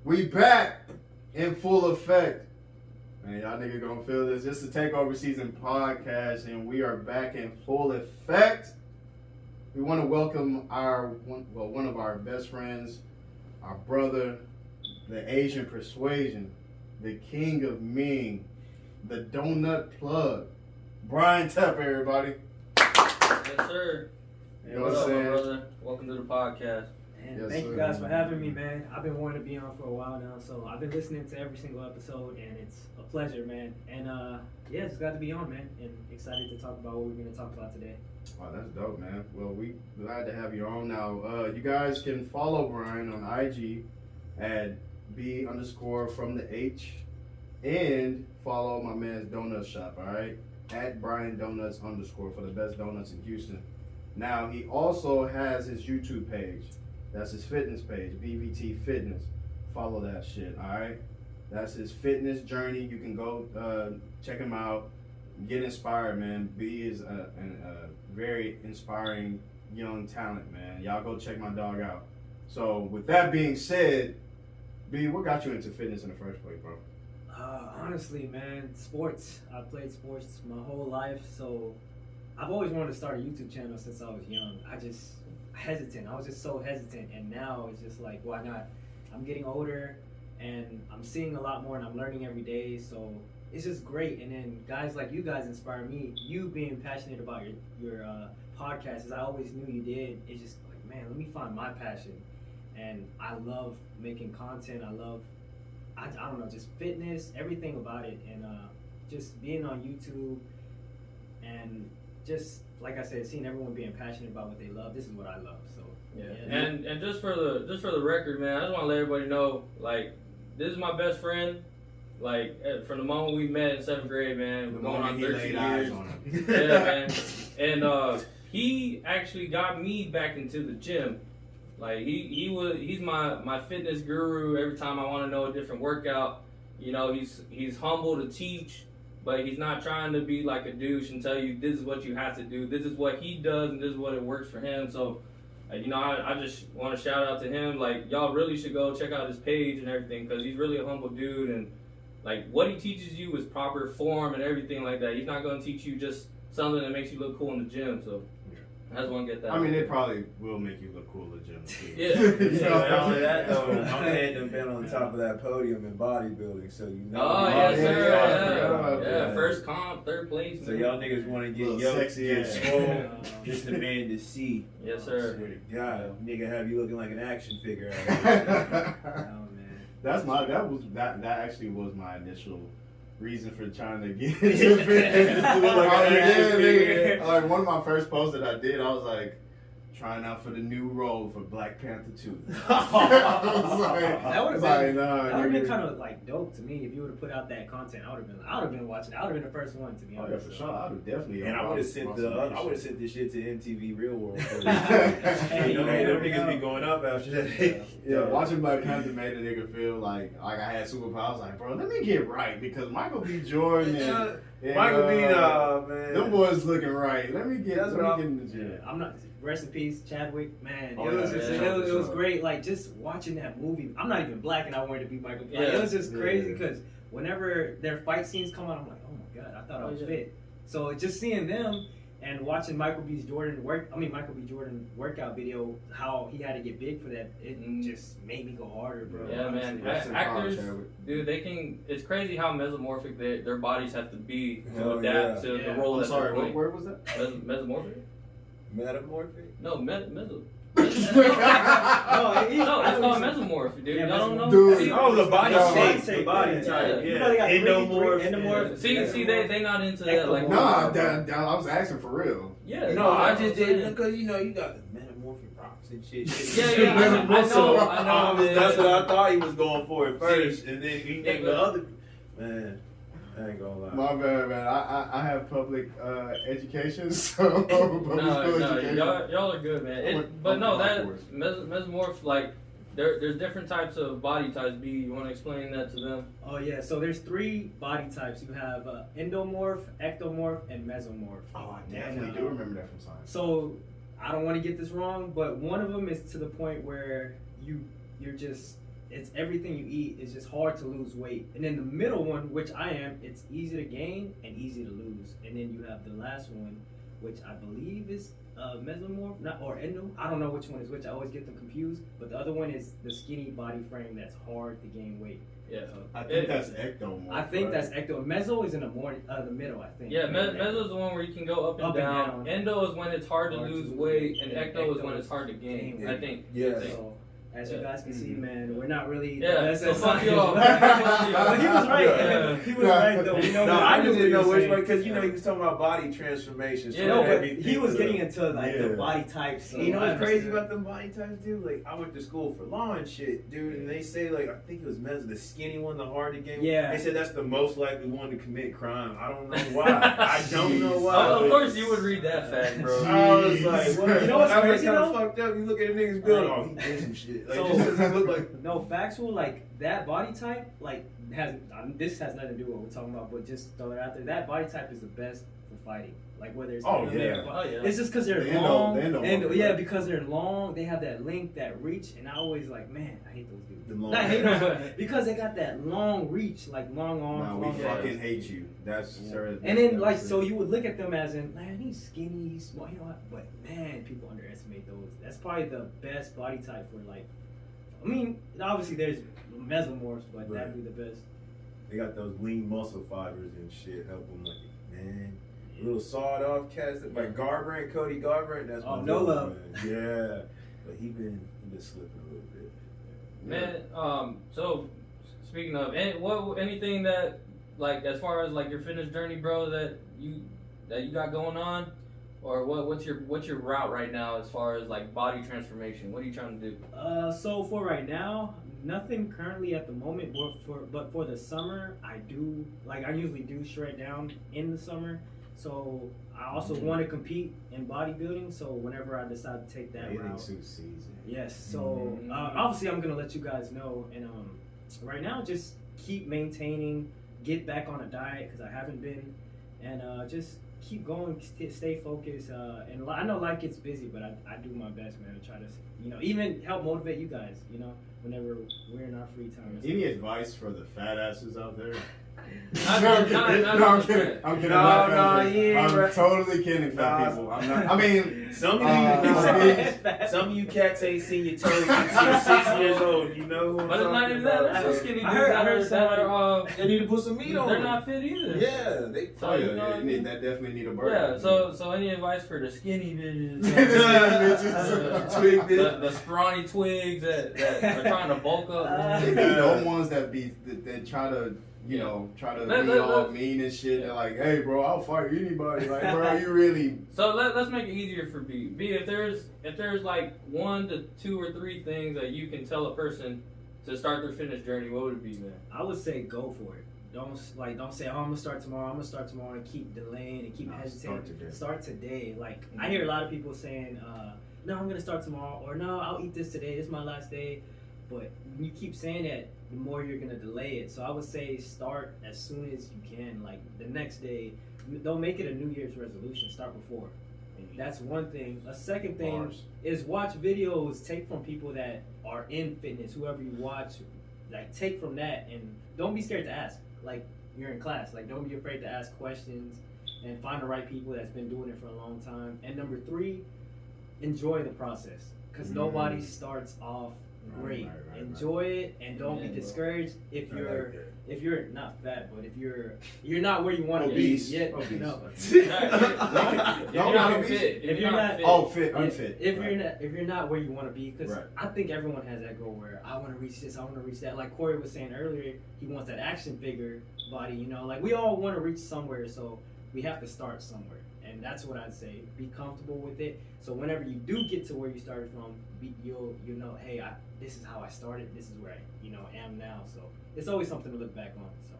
We back in full effect. Man, y'all niggas gonna feel this. This is the Takeover SZN podcast, and we are back in full effect. We want to welcome one of our best friends, our brother, the Asian persuasion, the king of Ming, the donut plug, Bryan Tep, everybody. Yes, sir. You know what I'm saying? Brother? Welcome to the podcast. And Yes, thank sir. you guys for having me, man. I've been wanting to be on for a while now, so I've been listening to every single episode, and it's a pleasure, man. And yeah, just got to be on, man, and excited to talk about what we're going to talk about today. Wow, that's dope, man. Well, we glad to have you on now. You guys can follow Bryan on IG at B_from the H, and follow my man's donut shop, all right? At Bryan Donuts _ for the best donuts in Houston. Now, he also has his YouTube page. That's his fitness page, BVT Fitness. Follow that shit, all right? That's his fitness journey. You can go check him out. Get inspired, man. B is a very inspiring young talent, man. Y'all go check my dog out. So, with that being said, B, what got you into fitness in the first place, bro? Honestly, man, sports. I played sports my whole life, so I've always wanted to start a YouTube channel since I was young. I was just so hesitant, and now it's just like, why not? I'm getting older, and I'm seeing a lot more, and I'm learning every day, so it's just great. And then guys like you guys inspire me. You being passionate about your podcast, as I always knew you did, it's just like, man, let me find my passion. And I love making content. I don't know, just fitness, everything about it, and just being on YouTube, and just like I said, seeing everyone being passionate about what they love. This is what I love. So Yeah. And just for the record, man, I just want to let everybody know, like, this is my best friend. Like, from the moment we met in 7th grade, man, we're going on 13 years. Yeah, man. And he actually got me back into the gym. Like, he's my fitness guru. Every time I want to know a different workout, you know, he's humble to teach, but he's not trying to be like a douche and tell you this is what you have to do. This is what he does, and this is what it works for him. So, you know, I just want to shout out to him. Like, y'all really should go check out his page and everything, because he's really a humble dude, and like, what he teaches you is proper form and everything like that. He's not going to teach you just something that makes you look cool in the gym. So I just want to get that. I mean, it probably will make you look cool in the gym, too. Yeah. Not only that, though, my man done been on top of that podium in bodybuilding, so you know. Oh, yes, yeah, sir. Yeah, first comp, 3rd place. So y'all niggas want to get Little yoked, sexy get ass. swole, just the man to see. Yes, sir. Swear to God, nigga have you looking like an action figure. man. That actually was my initial reason for trying to get into fitness. Like, one of my first posts that I did, I was like, trying out for the new role for Black Panther 2. That would have been nigga. kind of like dope to me if you would have put out that content. I would have been watching. I would have been the first one, to be Oh, honest. yeah, for sure. I would definitely. And I would have sent this shit to MTV Real World. Hey, You know, man, them niggas be going up after that. Yeah, watching Black Panther made a nigga feel like I had superpowers. Like, bro, let me get right, because Michael B. Jordan and Michael B. Man. them boys looking right. Let me get in the gym. Yeah, I'm not. Rest in peace, Chadwick. Man, Oh, it was yeah, just, yeah, it was sure. great. Like, just watching that movie. I'm not even black, and I wanted to be Michael. Like, Yeah. it was just crazy, Yeah. because whenever their fight scenes come out, I'm like, oh my god, I thought I was fit. So just seeing them and watching Michael B. Jordan workout video, how he had to get big for that, it just made me go harder, bro. Yeah, man. That's Actors, Chadwick. dude, they can. It's crazy how mesomorphic their bodies have to be to Oh, adapt yeah. to Yeah. the role I'm that sorry, they're what playing. word was that? Mesomorphic? Metamorphic? No, meso. No, No, it's called mesomorph, dude. Yeah, Y'all don't know? Dude. See, Oh, the body No. shape. shape, The body yeah. type. You Yeah. know, they got Endomorph. endomorph. See, they not into that. Like, Nah, I was asking for real. yeah. No, I that's just what I'm saying. did because you know you got the metamorphic rocks and shit. Yeah, I know, man. That's what I thought he was going for at first, and then he Yeah, named the other. Man, I ain't gonna lie. My bad, man. I have public education, so public No, education. y'all are good, man. But no, that mesomorph, like, there's different types of body types. B, you want to explain that to them? Oh yeah, so there's 3 body types. You have endomorph, ectomorph, and mesomorph. Oh, I definitely do remember that from science. So I don't want to get this wrong, but one of them is to the point where you're just it's everything you eat. It's just hard to lose weight. And then the middle one, which I am, it's easy to gain and easy to lose. And then you have the last one, which I believe is mesomorph, not or endo. I don't know which one is which. I always get them confused. But the other one is the skinny body frame that's hard to gain weight. Yeah, I think that's ectomorph. I think right? that's ecto. Meso is in the middle, I think. Yeah, meso is the one where you can go up and down. Endo is when it's hard to lose weight, and ecto is when it's hard to gain. I think. Yeah. So, as you guys can see, man, we're not really. Yeah, so fuck you. you all. But he was right. Yeah. He was right though. You know, No, I just didn't know which one one because he was talking about body transformation. So Yeah, No, but everything he was to- getting into like Yeah. the body types. So You know I what's crazy understood. about them body types, dude? Like, I went to school for law and shit, dude, and they say, like, I think it was the skinny one, the hard to gain. Yeah. They said that's the most likely one to commit crime. I don't know why. I don't know why. Oh, of course you would read that fact, bro. I was like, what? You know what's I was crazy, kind of though? fucked up. You look at a nigga's build, oh, he did some shit. Like, So- just because he looked like. No, factual, like that body type, like this has nothing to do with what we're talking about, but just throw it out there. That body type is the best for fighting. Like whether it's Oh, MMA yeah. or Oh, yeah. it's just because they're The endo- long. the endo and, one, yeah, right? because they're long, they have that length, that reach, and I always like, man, I hate those dudes. Them long Not hate arms. them, but because they got that long reach, like long arms. No, long we legs. fucking hate you. That's sir. And then like so you would look at them as in, man, he's skinny, he's small, you know what? But man, people underestimate those. That's probably the best body type for like. I mean, obviously there's mesomorphs, but that'd be the best. They got those lean muscle fibers and shit. Help them, like, man. Little sawed off cats like Garbrandt, Cody Garbrandt. That's Oh, my no dude, love. man. Yeah, but he been slipping a little bit. Man, so speaking of, anything that like as far as like your fitness journey, bro, that you got going on, or what's your route right now as far as like body transformation? What are you trying to do? So for right now, nothing currently at the moment. But for the summer, I usually do shred down in the summer. So I also want to compete in bodybuilding. So whenever I decide to take that Bathing route, suit season. yes. So obviously I'm gonna let you guys know. And right now, just keep maintaining, get back on a diet because I haven't been, and just keep going, stay focused. And I know life gets busy, but I do my best, man, to try to even help motivate you guys. Whenever we're in our free time. Any advice for the fat asses out there? Not- No, I'm not- kidding. not- No, I'm kidding. I'm kidding. No, I'm no, not fat. he ain't I'm right. totally kidding, fat Nah. people. I'm not. I mean, Some Uh, of you cats ain't seen your toes since you were 6 years old. You know who I'm But it's not talking even that. about. There's some skinny dudes I heard that somebody- are They need to put some meat on they're them. not fit either. Yeah, they. So, oh you yeah, know what I you mean? need that. Definitely need a burger. Yeah, so any advice for the skinny bitches? Bitches. Twig the, bitch. the scrawny twigs that are trying to bulk up. They be those ones that try to be all mean and shit. They're like, hey, bro, I'll fight anybody. Like, bro, you really. So let's make it easier for B. B, if there's like 1 to 2 or 3 things that you can tell a person to start their fitness journey, what would it be, man? I would say go for it. Don't say, oh, I'm gonna start tomorrow, and keep delaying and keep hesitating. Start today. Like I hear a lot of people saying, no, I'm gonna start tomorrow, or no, I'll eat this today. This is my last day. But when you keep saying that, the more you're gonna delay it. So I would say start as soon as you can. Like the next day. Don't make it a New Year's resolution. Start before. That's one thing. A second thing is watch videos. Take from people that are in fitness. Whoever you watch, like take from that, and don't be scared to ask. Like you're in class. Like don't be afraid to ask questions, and find the right people that's been doing it for a long time. And number 3, enjoy the process, because nobody starts off great. Right. Enjoy it, and don't be discouraged if you're not fat, but if you're not where you want to be Obese. yet. Obese. No. If you're not fit, If you're not fit, unfit. If you're not where you want to be, because Right. I think everyone has that goal where I want to reach this, I want to reach that. Like Corey was saying earlier, he wants that action figure body. Like we all want to reach somewhere, so we have to start somewhere, and that's what I'd say. Be comfortable with it, so whenever you do get to where you started from, you'll know, hey, this is how I started. This is where I am now. So it's always something to look back on. So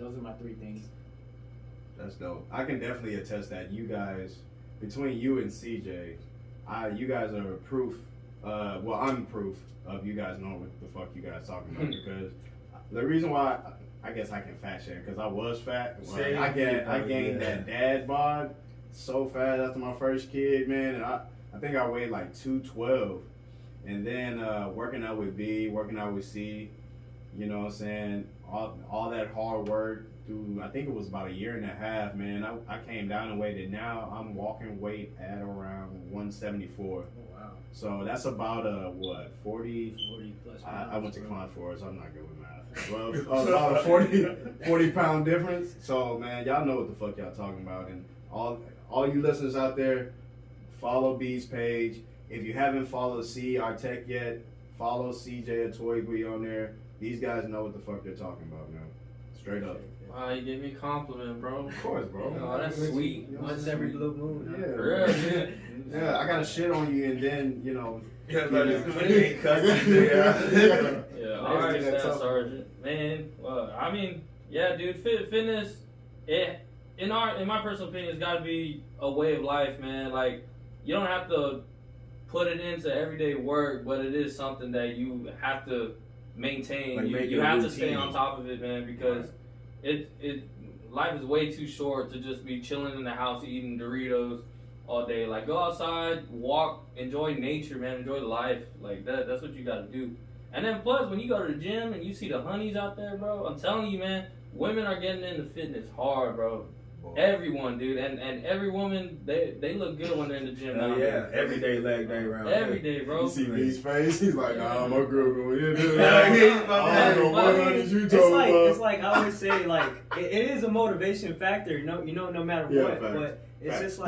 those are my 3 things. That's dope. I can definitely attest that you guys, between you and CJ, you guys are proof. I'm proof of you guys knowing what the fuck you guys talking about. Because the reason why I guess I can fat shame because I was fat. Like, I gained that dad bod so fast after my first kid, man, and I think I weighed like 212. And then working out with B, working out with C, you know what I'm saying? All that hard work through, I think it was about a year and a half, man. I came down and weighted. Now I'm walking weight at around 174. Oh, wow. So that's about 40? 40 plus. I went to Con for it, so I'm not good with math. Well, about a 40 pound difference. So man, y'all know what the fuck y'all talking about. And all you listeners out there, follow B's page. If you haven't followed C, our tech yet, follow CJ Atoigwe on there. These guys know what the fuck they're talking about, man. Straight up. Wow, you gave me a compliment, bro. Of course, bro. Oh, that's sweet. Once every blue moon. Yeah, For real, man. Yeah, I gotta shit on you and then, you know. Yeah, yeah. All right, Staff Sergeant. Man, well, I mean, yeah, dude, fitness, in my personal opinion, it's got to be a way of life, man. Like, you don't have to put it into everyday work, but it is something that you have to maintain. Like you have to stay on top of it, man, because life is way too short to just be chilling in the house eating Doritos all day. Like, go outside, walk, enjoy nature, man, enjoy life. Like, that's what you got to do. And then plus, when you go to the gym and you see the honeys out there, bro, I'm telling you, man, women are getting into fitness hard, bro. Everyone, dude, and every woman, they look good when they're in the gym. Oh, yeah, every day, leg day round. Every day, bro. You see B's face, he's like, nah, my girl going in there. Yeah, I don't know what honey's you it's talking like about. it's like I always say, like it is a motivation factor, you know, no matter what. facts. But it's Facts. just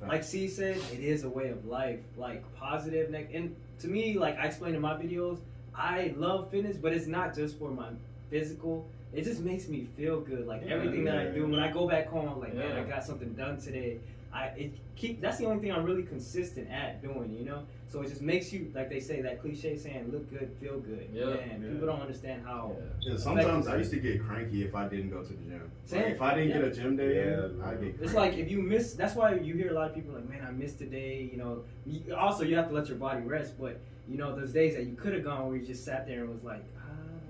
like C said, it is a way of life, like positive. And to me, like I explain in my videos, I love fitness, but it's not just for my physical. It just makes me feel good. Like everything that I do, when I go back home, I'm like, man, I got something done today. That's the only thing I'm really consistent at doing, you know. So it just makes you, like they say, that cliche saying, look good, feel good. Yeah. Man, people don't understand how. Yeah, sometimes I used to get cranky if I didn't go to the gym. Same. Like, if I didn't get a gym day, Yeah, I'd get cranky. It's like if you miss, that's why you hear a lot of people like, man, I missed today, you know. Also, you have to let your body rest, but, you know, those days that you could have gone where you just sat there and was like,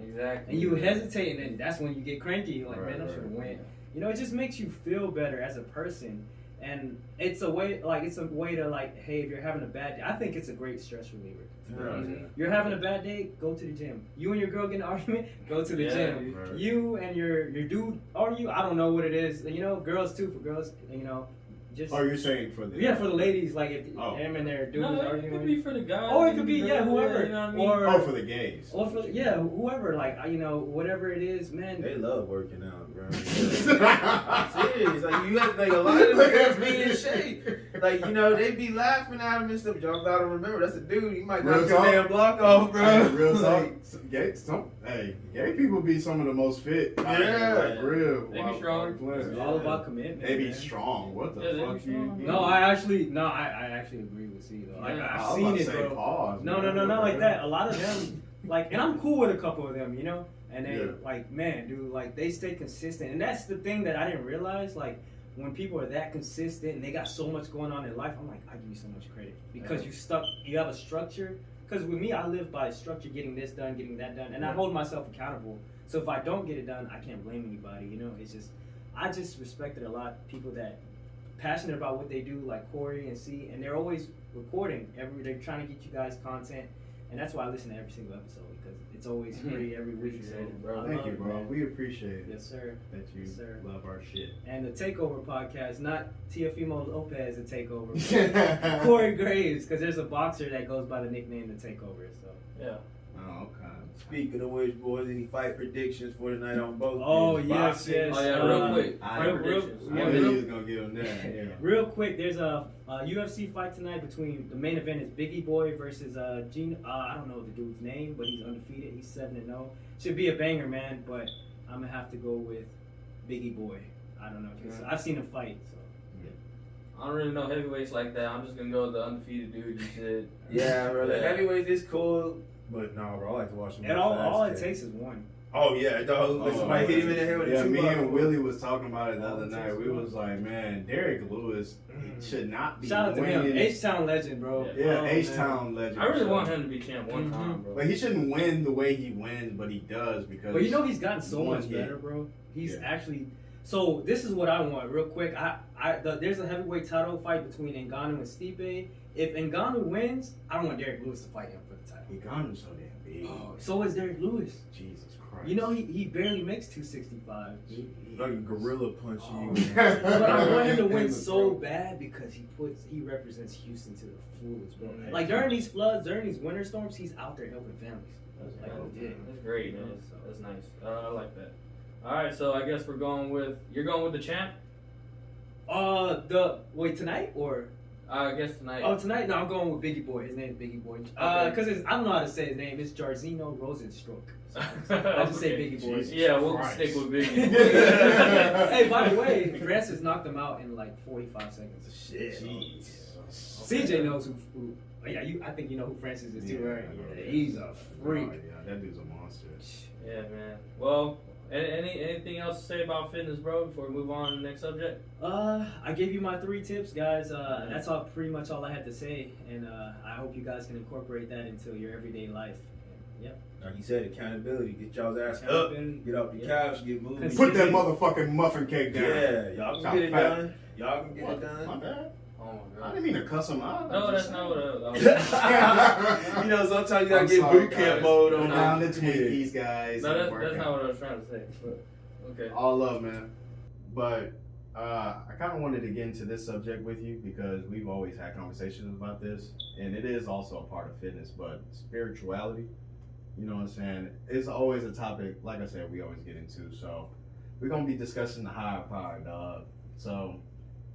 Exactly. and you hesitate, and then that's when you get cranky. You're like, Right, man, I should have right. went. You know, it just makes you feel better as a person, and it's a way to like, hey, if you're having a bad day, I think it's a great stress reliever. Yeah. You're having a bad day, go to the gym. You and your girl get in an argument, go to the gym. Right. You and your dude argue, I don't know what it is. You know, girls too, for girls, you know, just Oh, you're saying for the for the ladies, like if them and their dudes No, it arguing. could be for the guys. Or it could be, whoever. You know what I mean? Or for the gays. or for whoever, like you know, whatever it is, man. They love working out, bro. Serious, like you have like a lot of them be in shape. Like you know, they be laughing at him and stuff. Y'all gotta remember that's a dude. He might knock Real your talk. damn block off, bro. Hey, real talk. Like, Gay people be some of the most fit. Yeah. Like, real. They be strong. It's all about commitment. They be man. strong. What the Yeah, they be fuck strong. you? No, I actually agree with C though. Like Yeah, I've seen it, bro. Pause, No, not like that. A lot of them, like, and I'm cool with a couple of them, you know. And they like, man, dude, like they stay consistent, and that's the thing that I didn't realize. Like, when people are that consistent and they got so much going on in life, I'm like, I give you so much credit because you have a structure. Because with me, I live by structure, getting this done, getting that done, and I hold myself accountable. So if I don't get it done, I can't blame anybody. You know, it's just I just respected a lot of people that passionate about what they do, like Corey and C, and they're always recording. They're trying to get you guys content, and that's why I listen to every single episode because it's always free every week. So Appreciate it, bro. I Thank love you, it, bro. man. We appreciate it. Yes, sir. That you Yes, sir. love our shit. And the Takeover podcast, not Teofimo Lopez, the Takeover. but Corey Graves, because there's a boxer that goes by the nickname the Takeover. So Yeah. Oh, okay. speaking of which, boys, any fight predictions for tonight on both? Oh, ends? yes, Boxing? yes. Oh yeah, real quick. I- Fight real- predictions. I Yeah, knew real- you was gonna get him there. Yeah. real quick, there's a UFC fight tonight between the main event is Biggie Boy versus Gene. I don't know the dude's name, but he's undefeated. He's 7-0. Should be a banger, man. But I'm gonna have to go with Biggie Boy. I don't know. 'Cause I've seen him fight. So. I don't really know heavyweights like that. I'm just gonna go with the undefeated dude you said. Yeah, bro. The Yeah. heavyweight is cool, but no, bro. I like to watch them. And all it takes is one. Oh yeah, dog. Oh, Somebody hit him in the head with a Yeah, me 2-by-4. and Willie was talking about it the Oh, other it night. takes We one. was like, man, Derek Lewis should not be Shout out to him, winning. H-Town legend, bro. Yeah, Oh, H-Town legend. I really for want sure. him to be champ one Mhm. time, bro. But he shouldn't win the way he wins, but he does because. But you know he's gotten so one much hit. better, bro. He's Yeah. actually. So this is what I want, real quick. There's a heavyweight title fight between Ngannou and Stipe, if Ngannou wins, I don't want Derek Lewis to fight him for the title. Ngannou's so damn big. Oh, so is Derek Lewis. Jesus Christ. You know, he barely makes 265. Like a gorilla punch Oh, you. but I want him to win In the so throat. bad because he represents Houston to the fullest, bro. Mhm. Like during these floods, during these winter storms, he's out there helping families. Like, legit. That's great, man. So- That's nice. I like that. All right, so I guess you're going with the champ. Tonight or? I guess tonight. Oh, tonight? No, I'm going with Biggie Boy. His name's Biggie Boy. Because I don't know how to say his name. It's Jairzinho Rosenstruck. So I'll just say Biggie Boy. Jesus Yeah, we'll Christ. stick with Biggie. Hey, by the way, Francis knocked him out in like 45 seconds. Shit. CJ knows who yeah, I think you know who Francis is too, Yeah, right? I know. Yeah, he's a freak. Oh, yeah, that dude's a monster. Yeah, man. Well, anything else to say about fitness, bro, before we move on to the next subject? I gave you my 3 tips, guys. That's pretty much all I had to say, and I hope you guys can incorporate that into your everyday life. Yep. Like you said, accountability. Get y'all's ass up. Accountability. Get off the Yeah. couch. Get moving. Put that motherfucking muffin cake down. Yeah, y'all can get it Fat. done. Y'all can get What? it done. My bad. Oh I my didn't mean to cuss him out. god. No, that's not what I was. You know, sometimes you gotta I'm get sorry, boot camp guys. mode Go on down that. the Twinkies, guys. No, and work that's out. not what I was trying to say. But, okay. All love, man. But I kind of wanted to get into this subject with you because we've always had conversations about this, and it is also a part of fitness. But spirituality, you know what I'm saying, it's always a topic. Like I said, we always get into. So we're gonna be discussing the higher power, dog. So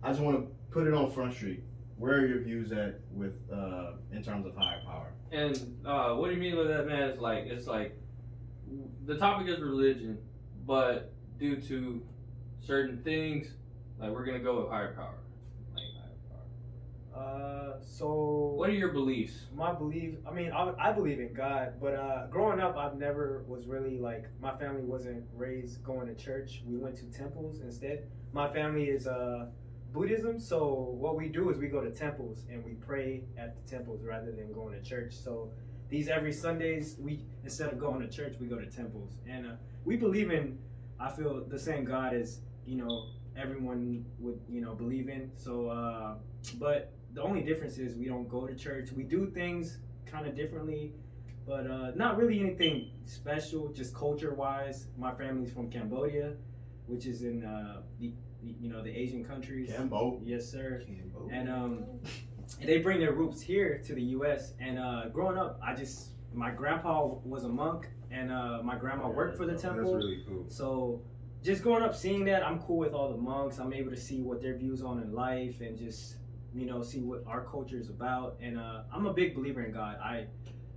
I just want to put it on Front Street. Where are your views at with in terms of higher power? And what do you mean by that, man? It's like the topic is religion, but due to certain things, like we're gonna go with higher power. Like higher power. So What are your beliefs? my belief, I believe in God, but growing up, I've never was really like, my family wasn't raised going to church. We went to temples instead. My family is Buddhism, so what we do is we go to temples and we pray at the temples rather than going to church. So these every Sundays, we instead of going to church, we go to temples, and we believe in, I feel, the same God as everyone would believe in. So but the only difference is we don't go to church. We do things kind of differently, but not really anything special. Just culture-wise, my family's from Cambodia, which is in the Asian countries. Cambo. Yes, sir. And they bring their roots here to the U.S. And growing up, my grandpa was a monk, and my grandma worked for the temple. That's really cool. So just growing up seeing that, I'm cool with all the monks. I'm able to see what their views on in life and just, see what our culture is about. And I'm a big believer in God. I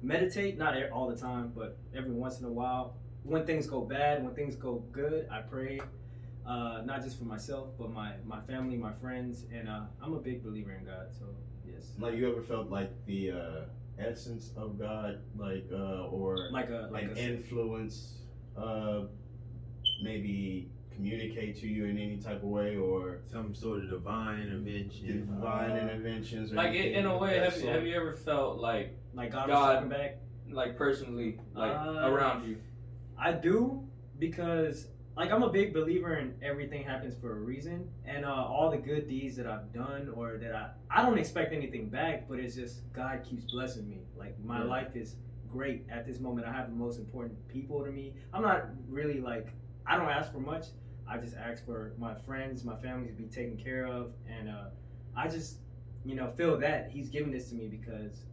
meditate, not all the time, but every once in a while. When things go bad, when things go good, I pray. Not just for myself, but my family, my friends. And I'm a big believer in God. So, yes. Like, you ever felt like the essence of God, or Like an influence, maybe communicate to you in any type of way, or Some sort of divine intervention. divine interventions? Or Like anything in a of way, that have sort? you ever felt like God was God- talking back? like personally around you? I do, because I'm a big believer in everything happens for a reason, and all the good deeds that I've done, or that I don't expect anything back, but it's just God keeps blessing me. Like, my life is great at this moment. I have the most important people to me. I'm not really I don't ask for much. I just ask for my friends, my family to be taken care of, and I just feel that He's giving this to me because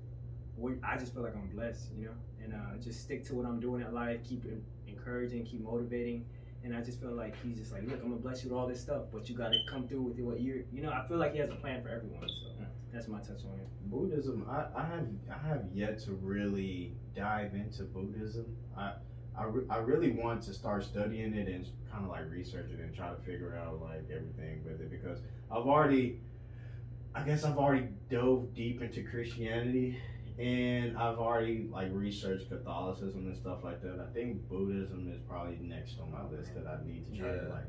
I just feel like I'm blessed, and just stick to what I'm doing in life, keep encouraging, keep motivating. And I just feel like He's just like, look, I'm gonna bless you with all this stuff, but you gotta come through with what you're, I feel like He has a plan for everyone. So that's my touch on it. Buddhism, I have yet to really dive into Buddhism. I really want to start studying it and kind of research it and try to figure out everything with it, because I guess I've already dove deep into Christianity, and I've already researched Catholicism and stuff like that. I think Buddhism is probably next on my list that I need to try to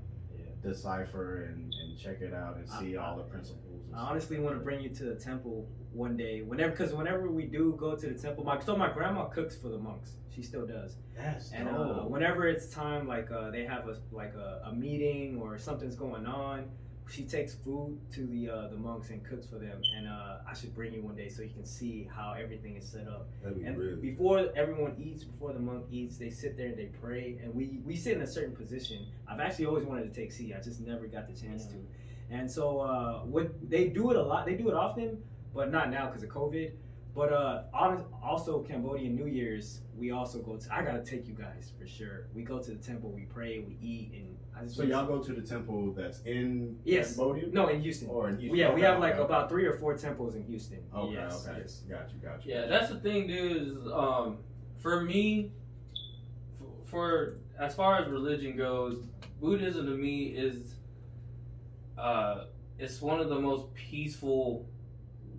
decipher and check it out and see all the principles. I honestly want to bring you to the temple one day, whenever we do go to the temple. My grandma cooks for the monks. She still does. That's And dope. whenever it's time, they have a meeting or something's going on, she takes food to the monks and cooks for them, and I should bring you one day so you can see how everything is set up. That'd be And really before everyone eats, before the monk eats, they sit there and they pray, and we sit in a certain position. I've actually always wanted to take C, I just never got the chance to. And so what they do it a lot, they do it often, but not now because of COVID. But also Cambodian New Year's, we also go to. I gotta take you guys for sure. We go to the temple, we pray, we eat, and I just. So y'all go to the temple that's in Yes. Cambodia? No, in Houston. Or in Houston? Yeah, we Okay, have like okay. about 3 or 4 temples in Houston. Okay, Yes, okay. yes. Got you. Yeah, that's the thing, dude. Is for me, for as far as religion goes, Buddhism to me is it's one of the most peaceful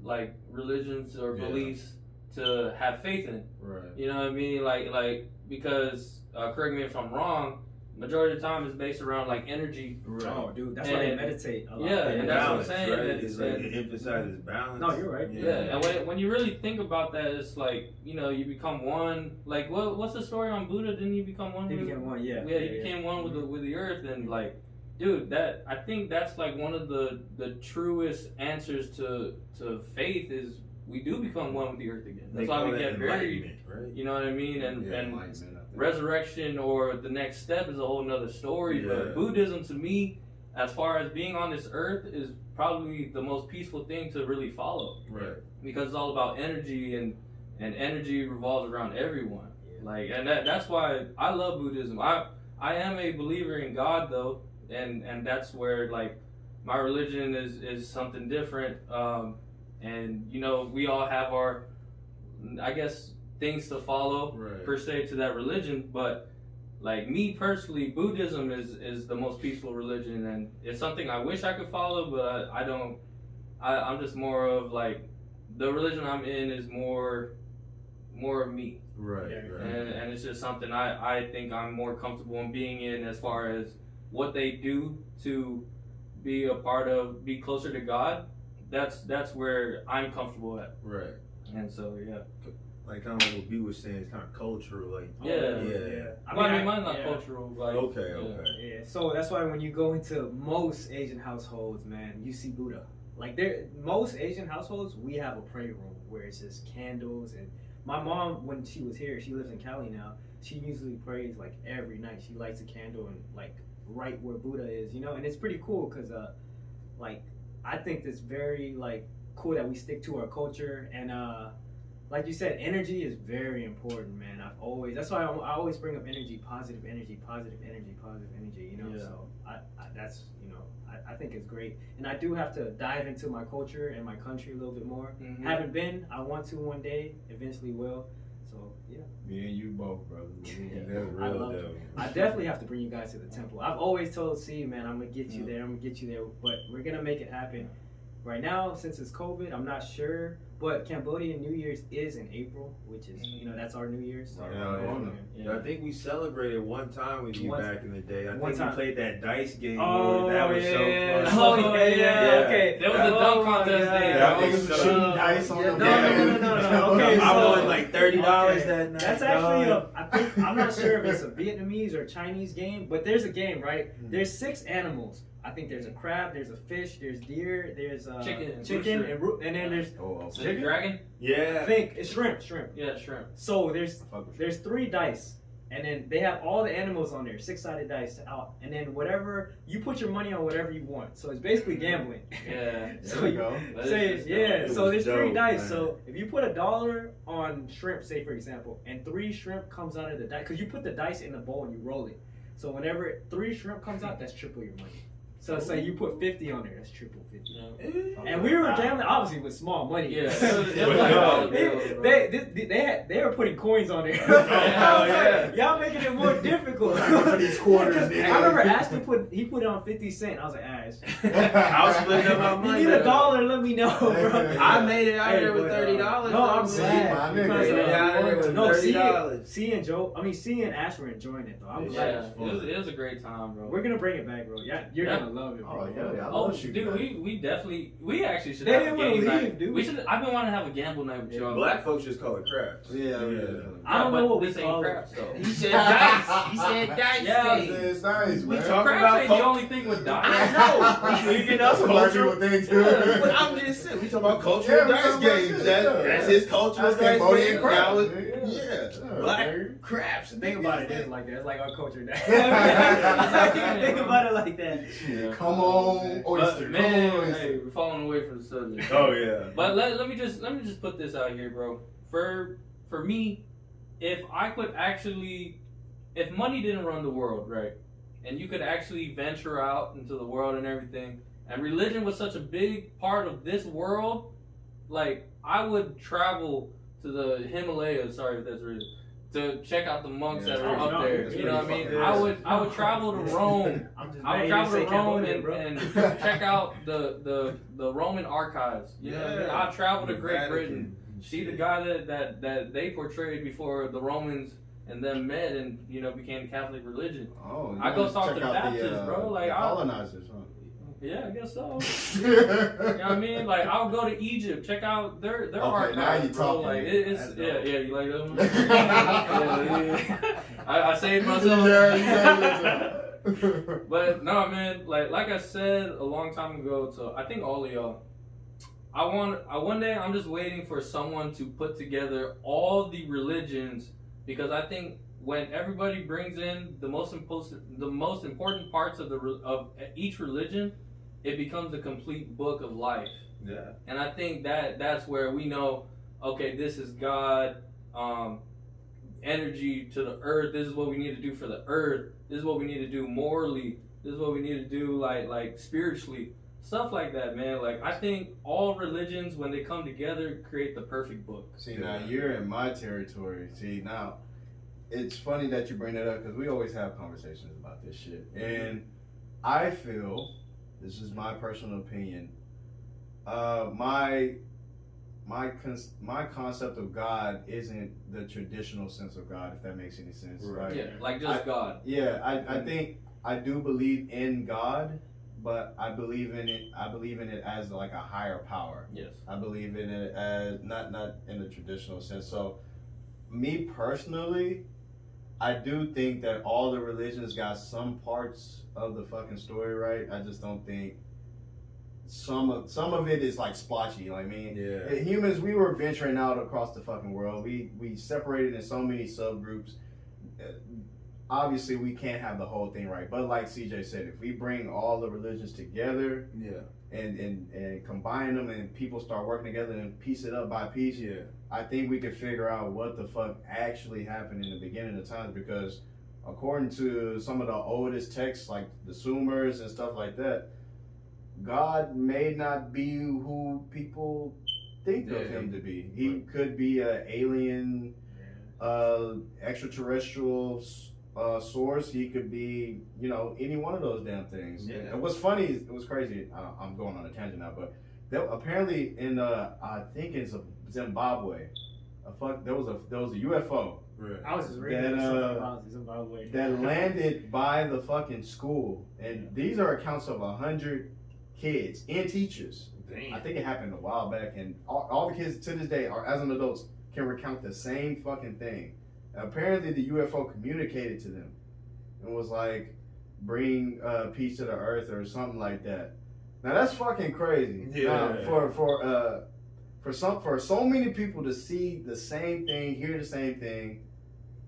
like religions or beliefs to have faith in. Right. You know what I mean? Like because correct me if I'm wrong. Majority of the time, it's based around like energy. right. Oh, dude, that's why they meditate a lot. Yeah, and that's what I'm Balance, saying. right? And- It's like and- it emphasizes balance. No, you're right. Yeah, and when you really think about that, it's like, you know, you become one. Like, what's the story on Buddha? Didn't he become one? He with- became one, yeah. Yeah, he became one with the earth, and like, dude, that I think that's like one of the truest answers to faith is we do become one with the earth again. They That's why call we that get buried. enlightenment, right? You know what I mean? And Enlightenment, I think. resurrection or the next step is a whole nother story. Yeah. But Buddhism to me, as far as being on this earth, is probably the most peaceful thing to really follow. Right. Because it's all about energy, and energy revolves around everyone. Like, and that's why I love Buddhism. I am a believer in God though, and that's where like my religion is something different. And you know, we all have our, I guess, things to follow Right. per se to that religion, but like me personally, Buddhism is the most peaceful religion, and it's something I wish I could follow, but I don't. I'm just more of like the religion I'm in is more of me, Right. Yeah, Right. and it's just something I think I'm more comfortable in being in as far as what they do to be a part of, be closer to God. That's where I'm comfortable at, Right. and so yeah. Like kind of like what B was saying, it's kind of cultural. Like Yeah. yeah. I mean, mine's not yeah. cultural. Like, Okay. yeah. Okay. Yeah, so that's why when you go into most Asian households, man, you see Buddha. Like most Asian households, we have a prayer room where it's just candles. And my mom, when she was here, she lives in Cali now. She usually prays like every night. She lights a candle and like right where Buddha is, you know. And it's pretty cool because like I think it's very like cool that we stick to our culture and like you said, energy is very important, man. That's why I always bring up energy, positive energy, positive energy, positive energy, you know? Yeah. So that's, you know, I think it's great. And I do have to dive into my culture and my country a little bit more. Mhm. Haven't been, I want to one day, eventually will. So, yeah. Me and you both, brother. That's I real love though. I definitely have to bring you guys to the temple. I've always told C, man, I'm going to get you there, but we're going to make it happen. Right now, since it's COVID, I'm not sure. But Cambodian New Year's is in April, which is, you know, that's our New Year's. So, Yeah. I think we celebrated one time with you back in the day. I One think time. we played that dice game. Oh, that was yeah. so fun. Oh, yeah. Okay. There was a dunk contest day. That bro. was so- shooting dice on Yeah, the no. Okay, I so- won like $30 Okay. that night. That's actually dog. I'm not sure if it's a Vietnamese or Chinese game, but there's a game, right? There's 6 animals. I think there's a crab, there's a fish, there's deer, there's Chicken, chicken, rooster. and then there's Oh, Is it a dragon? I Yeah. think it's shrimp. Yeah, shrimp. So there's 3 dice, and then they have all the animals on there, 6-sided dice out, and then whatever you put your money on, whatever you want. So it's basically gambling. Yeah. So There we you go. That say is just yeah. dope. So It there's was 3 dope, dice. man. So if you put $1 on shrimp, say for example, and 3 shrimp comes out of the dice, because you put the dice in the bowl and you roll it. So whenever 3 shrimp comes out, that's triple your money. So say you put 50 on there, that's triple 50. Yeah. And we were gambling obviously with small money. Yeah, it was like dollar bills, bro. they were putting coins on there. Oh, I was yeah. like, y'all making it more difficult. For these quarters, I yeah. remember Ashton he put it on 50 cents. I was like, Ash, I was splitting up my you money. need $1, let me know, bro. I made it out Hey, there with but, $30. No, I'm though, glad. my Because, nigga. Yeah, out there with no, $30. C and Ash were enjoying it though. I'm Yeah, glad. it was a great time, bro. We're gonna bring it back, bro. Yeah, you're gonna love it, Oh, bro. yeah, I Oh, love shooting dude, dice. we definitely, we actually should They have a didn't wanna game leave, night. dude. We should. I've been wanting to have a gamble night with y'all. Black folks just call it craps. Yeah. I don't know what we this ain't call it. craps though. He said dice. He said dice. Yeah, games. It's nice, We man. talk Craps about ain't the cult- only thing with dice. I know. You know, That's what black people think too. But I'm just saying, we talk about cultural Yeah, we dice talk about games. shit, That's yeah. his cultural That's dice Cambodian game. crap. Now Yeah. yeah. Black man. craps. Think about it, it's like that. It's like our culture. Think Yeah. about it like that. Yeah. Come on, oyster. But, man, come on, oyster. hey, we're falling away from the subject. Oh yeah. But let me just put this out here, bro. For me, if I could actually, if money didn't run the world, right, and you could actually venture out into the world and everything, and religion was such a big part of this world, like I would travel to the Himalayas. Sorry if that's real. To check out the monks Yeah, that are it's up pretty there, dope. you know what I mean? It's pretty I would travel to Rome. I'm just I would mad you travel didn't to say Rome Cambodia, bro. and check out the Roman archives. You know what I mean? I'd travel to Great Britain, see the guy that they portrayed before the Romans and them met and became the Catholic religion. Oh, you I go wanna talk check to the out Baptists, bro. Like, the colonizers, huh? Yeah, I guess so. You know what I mean? Like I would go to Egypt, check out their archives, now you bro. talking. Like it's That's yeah, dope. you like that one? yeah. I saved myself. Yeah. But no, man, like I said a long time ago to I think all of y'all, one day I'm just waiting for someone to put together all the religions, because I think when everybody brings in the most important parts of each religion, it becomes a complete book of life. Yeah. And I think that's where we know, okay, this is God, energy to the earth. This is what we need to do for the earth. This is what we need to do morally. This is what we need to do like spiritually. Stuff like that, man. Like I think all religions, when they come together, create the perfect book. See, now you're in my territory. See, now it's funny that you bring that up because we always have conversations about this shit. And I feel, this is my personal opinion, my concept of God isn't the traditional sense of God, if that makes any sense. Right. Yeah, like just God. Yeah, I think I do believe in God, but I believe in it as like a higher power. Yes. I believe in it as not in the traditional sense. So me personally, I do think that all the religions got some parts of the fucking story right. I just don't think some of it is like splotchy. You know what I mean? Yeah. Humans, we were venturing out across the fucking world. We separated in so many subgroups. Obviously, we can't have the whole thing right. But like CJ said, if we bring all the religions together, Yeah. and combine them, and people start working together and piece it up by piece, Yeah. I think we could figure out what the fuck actually happened in the beginning of times, because according to some of the oldest texts, like the Sumers and stuff like that, God may not be who people think of him to be. He could be an alien, extraterrestrial source. He could be, any one of those damn things. Yeah. And what's funny is, it was crazy. I'm going on a tangent now, but apparently in I think in Zimbabwe, there was a UFO Right. I was just reading That, something about Zimbabwe. that landed by the fucking school, and these are accounts of 100 kids and teachers. Damn. I think it happened a while back, and all the kids to this day, are as an adults, can recount the same fucking thing. Apparently, the UFO communicated to them and was like, "Bring peace to the earth" or something like that. Now that's fucking crazy. Yeah. Now, for so many people to see the same thing, hear the same thing,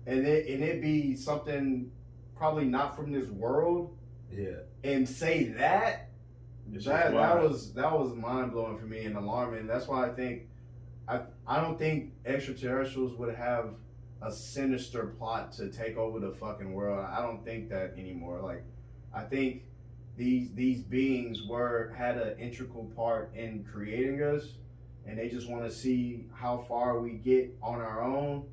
and it be something probably not from this world, Yeah. and say that. It's That just wild. was mind blowing for me and alarming. That's why I think I don't think extraterrestrials would have a sinister plot to take over the fucking world. I don't think that anymore. Like, I think these beings had an integral part in creating us, and they just want to see how far we get on our own.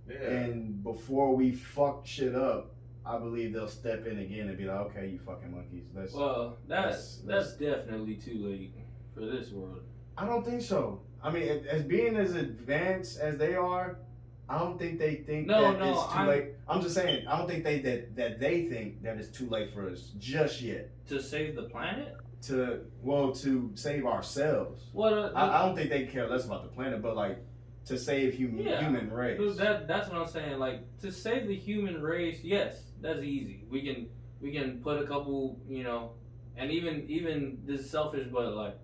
Yeah. And before we fuck shit up, I believe they'll step in again and be like, "Okay, you fucking monkeys." That's definitely too late for this world. I don't think so. I mean, as being as advanced as they are, I don't think they think No, that it's too late. I'm just saying, I don't think they think that it's too late for us just yet. To save the planet? To save ourselves. Well, I don't think they care less about the planet, but like to save human race. That's what I'm saying. Like to save the human race, yes, that's easy. We can put a couple, and even this is selfish, but like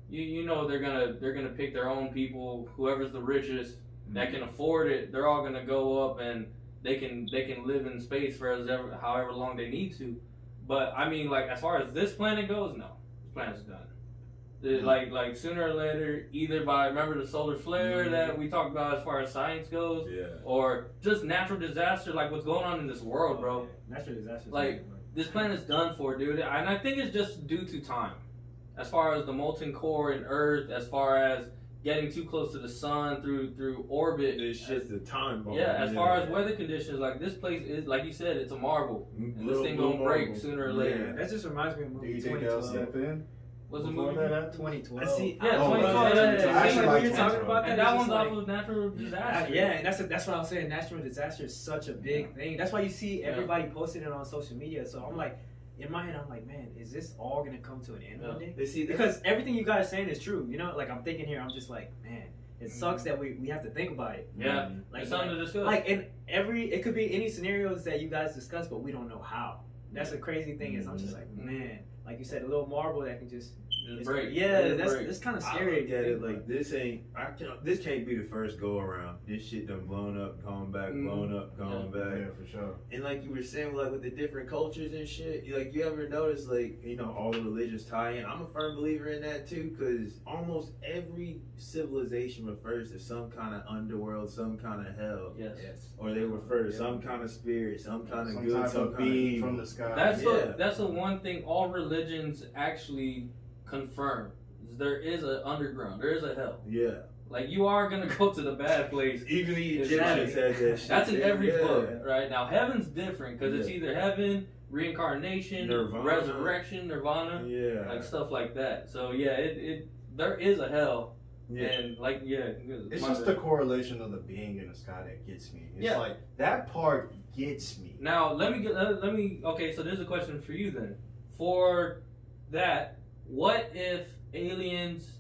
you know they're gonna pick their own people, whoever's the richest that can afford it. They're all gonna go up and they can live in space for however long they need to. But I mean, like as far as this planet goes, no, this planet's done. Like sooner or later, either by remember the solar flare that we talked about as far as science goes, or just natural disaster like what's going on in this world, bro. Natural disaster. Like this planet's done for, dude, and I think it's just due to time. As far as the molten core in Earth, as far as getting too close to the sun through orbit, it's just the time bomb. Yeah, as far as weather conditions, like this place is, like you said, it's a marble, and this thing gonna break sooner or later. That just reminds me of movie. Do you think they'll step in? What's the movie? 2012. Yeah, 2012. You're talking about that. And that one's off of natural disaster. Yeah, and that's what I was saying. Natural disaster is such a big thing. That's why you see everybody posting it on social media. So I'm like, in my head, I'm like, man, is this all gonna come to an end one day? Because everything you guys are saying is true. Like I'm thinking here, I'm just like, man, it sucks that we have to think about it. Yeah, like it's something to discuss. Like in it could be any scenarios that you guys discuss, but we don't know how. That's the crazy thing is I'm just like, man, like you said, a little marble that can just break. Yeah, that's kind of scary. I look at it like this can't be the first go around. This shit done blown up, gone back, blown up, gone back. Yeah, for sure. And like you were saying, like with the different cultures and shit, like you ever notice, like all the religions tie in. I'm a firm believer in that too, because almost every civilization refers to some kind of underworld, some kind of hell. Yes. Or they refer to some kind of spirit, some kind of good, type some of kind of being evil. from the sky. That's the one thing all religions actually confirm. There is an underground. There is a hell. Yeah. Like you are gonna go to the bad place. Even the Egyptians had that shit. That's in every book, right? Now heaven's different because it's either heaven, reincarnation, Nirvana. resurrection, nirvana, like stuff like that. So yeah, there is a hell. Yeah. And it's just the correlation of the being in the sky that gets me. It's like that part gets me. Now let me. Okay, so there's a question for you then. For that, what if aliens?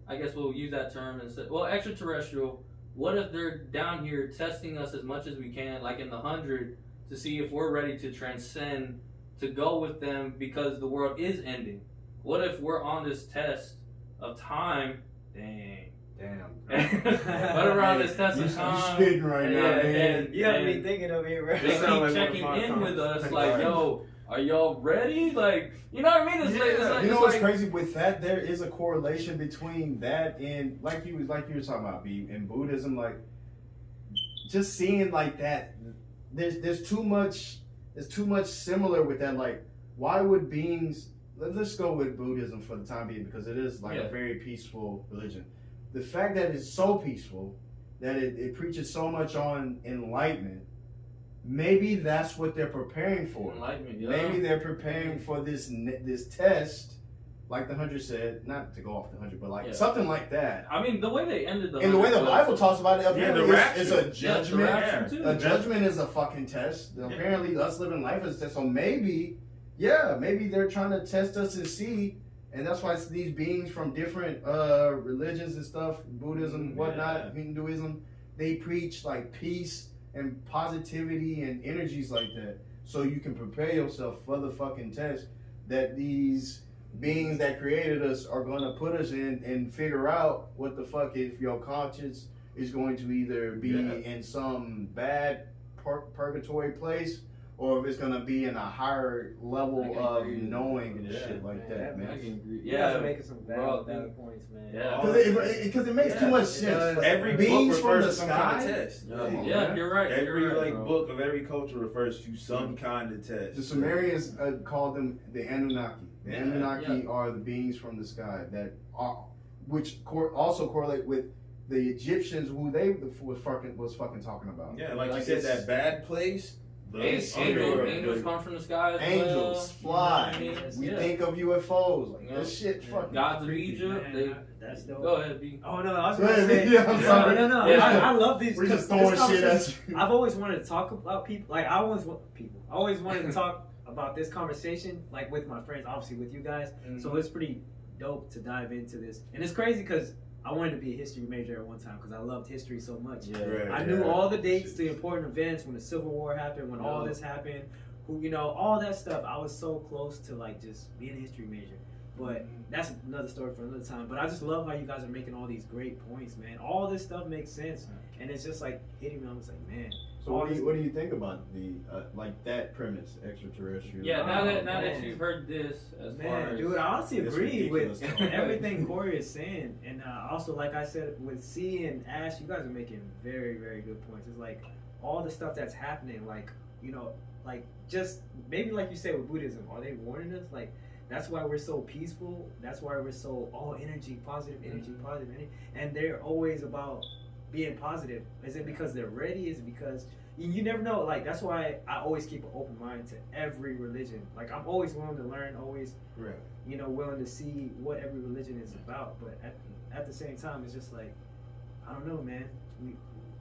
I guess we'll use that term instead. Well, extraterrestrial. What if they're down here testing us as much as we can, like in the 100, to see if we're ready to transcend, to go with them because the world is ending? What if we're on this test of time? Damn. But around this test of time, you spitting right now, man. You have me thinking over here, bro. They keep checking in with us, like, yo, are y'all ready? Like, you know what I mean? It's like, you know what's crazy with that? There is a correlation between that and like you were talking about, B, in Buddhism, like just seeing like that. There's too much similar with that. Like, why would beings? Let's go with Buddhism for the time being because it is like a very peaceful religion. The fact that it's so peaceful, that it preaches so much on enlightenment, maybe that's what they're preparing for. Enlightenment, Maybe they're preparing for this test, like the 100 said, not to go off the 100, but like something like that. I mean, the way they ended the 100 and the way the Bible talks about it, apparently it's a judgment. A judgment is a fucking test. Apparently, us living life is a test. So maybe they're trying to test us and see. And that's why it's these beings from different religions and stuff, Buddhism, whatnot, Hinduism, they preach like peace and positivity and energies like that. So you can prepare yourself for the fucking test that these beings that created us are going to put us in and figure out what the fuck if your conscience is going to either be in some bad purgatory place or if it's gonna be in a higher level of knowing and shit like that, man. I can agree. You guys are making some valid points, man. Yeah, because it makes too much sense. Every beings book refers from the to some sky. kind of test. Yeah, you're right. Every book of every culture refers to some kind of test. The Sumerians called them the Anunnaki. The Anunnaki are the beings from the sky that are, which also correlate with the Egyptians, who they was fucking talking about. Yeah, like you said, that bad place. Angels come from the sky. Angels fly. We think of UFOs. Like that shit. Fucking gods of Egypt. That's dope. Go ahead, B. Oh no, I was gonna say. Yeah, I'm sorry. No. Yeah. I love these. We're just 'cause throwing this shit at conversation- you. I've always wanted to talk about people. Like I always wanted to talk about this conversation, like with my friends, obviously with you guys. Mhm. So it's pretty dope to dive into this, and it's crazy because I wanted to be a history major at one time because I loved history so much. Yeah. Right, I knew all the dates, the important events, when the Civil War happened, when all this happened, all that stuff. I was so close to like just being a history major. But that's another story for another time. But I just love how you guys are making all these great points, man. All this stuff makes sense, and it's just like hitting me. I'm just like, man. So what do you think about the like that premise, extraterrestrial? Yeah, now that man. you've heard this, as far Man, as dude, I honestly It's agree with ridiculous. everything Corey is saying, and also like I said with C and Ash, you guys are making very, very good points. It's like all the stuff that's happening, like like just maybe like you said with Buddhism, are they warning us? Like that's why we're so peaceful. That's why we're so all energy, positive energy, positive energy, and they're always about being positive. Is it because they're ready? Is it because you never know? Like that's why I always keep an open mind to every religion. Like I'm always willing to learn, always Right. willing to see what every religion is about. But at the same time, it's just like I don't know, man.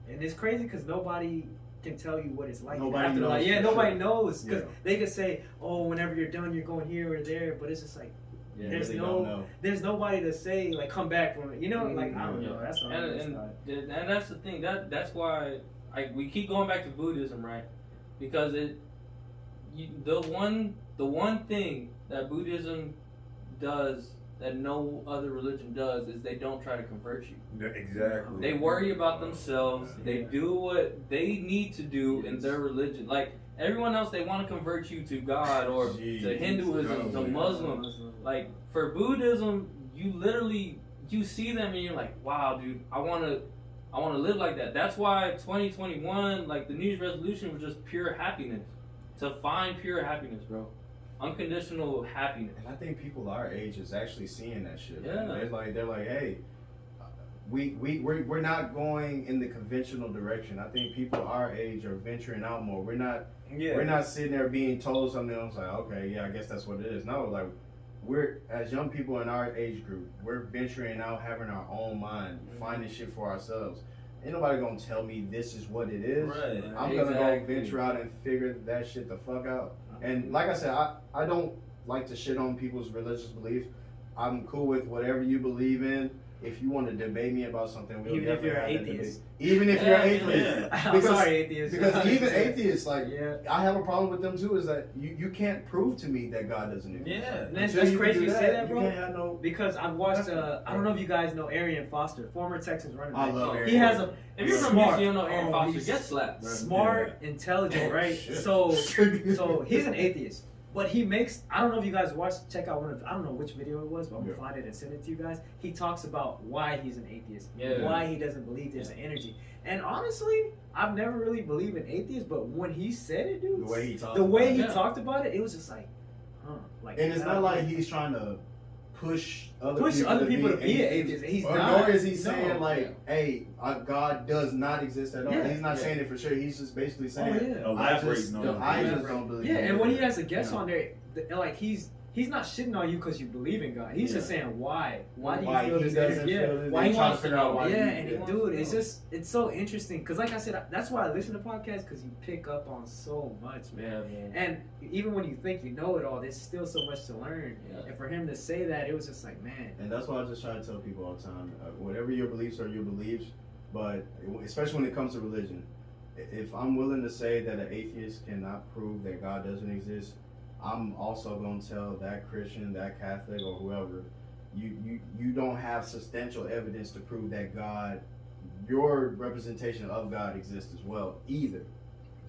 And it's crazy because nobody can tell you what it's like. Nobody after, knows like, for nobody sure. knows because Yeah. they could say, "Oh, whenever you're done, you're going here or there." But it's just like yeah, there's Really no, don't know. there's nobody to say like come back from it. Like I don't Yeah. know. That's all. and that's the thing. That's why we keep going back to Buddhism, right? Because the one thing that Buddhism does that no other religion does is they don't try to convert you. Exactly. They worry about themselves. They do what they need to do in their religion. Like everyone else, they want to convert you to God or to Hinduism, to Muslim. Like for Buddhism, you see them and you're like, wow, dude, I want to live like that. That's why 2021, like the New Year's resolution was just pure happiness. To find pure happiness, bro. Unconditional happiness. And I think people our age is actually seeing that shit. Yeah. Man. They're like, hey, we're not going in the conventional direction. I think people our age are venturing out more. We're not sitting there being told something. I was like, okay, yeah, I guess that's what it is. No, like we're as young people in our age group, we're venturing out, having our own mind, finding shit for ourselves. Ain't nobody gonna tell me this is what it is. Right. I'm gonna go venture out and figure that shit the fuck out. And like I said, I don't like to shit on people's religious beliefs. I'm cool with whatever you believe in. If you want to debate me about something, we'll Even if definitely you're have an that debate. atheist. Even if you're an Yeah, atheist. I'm Because- sorry, atheist. Because even atheists, like, Yeah. I have a problem with them too, is that you can't prove to me that God doesn't exist. Yeah. And that's Until you crazy do you say that, you bro. can't have no... Because I've watched, I don't know if you guys know Arian Foster, former Texans running I back. love Arian He has Foster. If you're from smart. Houston, you don't know Aaron Oh, Foster. he's Get slapped, bro. smart, intelligent, right? Shit. So he's an atheist, but he makes. I don't know if you guys check out one of. I don't know which video it was, but I'm gonna find it and send it to you guys. He talks about why he's an atheist, Yeah. why he doesn't believe there's an energy. And honestly, I've never really believed in atheists, but when he said it, dude, The way he talks. the way he Yeah. talked about it, it was just like, like. And it's not like he's trying to push other people to be an atheists. atheist. He's Or not. nor is he No. saying like, hey, God does not exist at all. Yeah. He's not saying it for sure. He's just basically saying, Oh, yeah. Elaborating on it. I just don't believe. Yeah, in and when he it. has a guest You know? on there, like he's not shitting on you because you believe in God. He's just saying why. Why do you feel he this doesn't energy? feel this? Why He he trying wants to figure out why. Yeah, he- and it, dude, it's so interesting because, like I said, that's why I listen to podcasts because you pick up on so much, man. Yeah, man. And even when you think you know it all, there's still so much to learn. Yeah. And for him to say that, it was just like, man. And that's why I just try to tell people all the time, whatever your beliefs are, your beliefs. But especially when it comes to religion, if I'm willing to say that an atheist cannot prove that God doesn't exist, I'm also going to tell that Christian, that Catholic, or whoever, you don't have substantial evidence to prove that God, your representation of God exists as well either.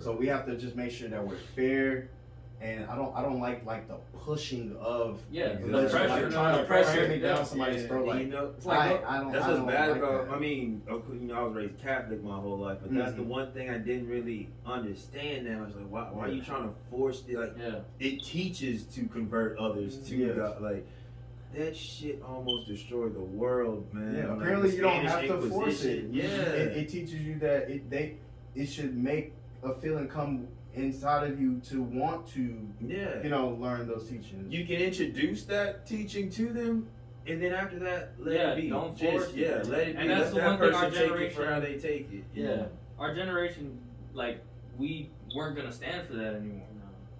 So we have to just make sure that we're fair. And I don't like the pushing of Yeah, religion, the pressure, like trying to pressure, pressure me down yeah. somebody's throat. Like, you know, It's like, I don't. that's I what's don't bad like about. that. I mean, I was raised Catholic my whole life, but that's the Mhm. one thing I didn't really understand. That I was like, why are you trying to force it? Like, Yeah. it teaches to convert others to Yes. God. Like, that shit almost destroyed the world, man. Yeah, Like, apparently the you don't Spanish have to force it. Inquisition. Yeah, It teaches you that it should make a feeling come inside of you to want to yeah. learn those teachings. You can introduce that teaching to them And then after that, let Yeah, it be. don't Just, force it. yeah, let it be. And that's Let the that one thing our person take it generation- for how they take it. Yeah. Our generation, like, we weren't gonna stand for that anymore.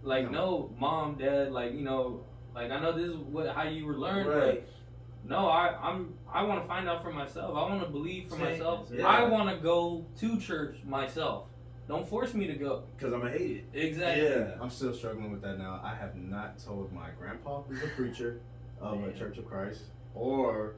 Like, no, mom, dad, like, you know, like, I know this is how you were learned, Right. but no, I want to find out for myself. I want to believe for myself. Yeah. I want to go to church myself. Don't force me to go. Because I'm going to hate it. Exactly. Yeah. I'm still struggling with that now. I have not told my grandpa, who's a preacher of a Church of Christ, or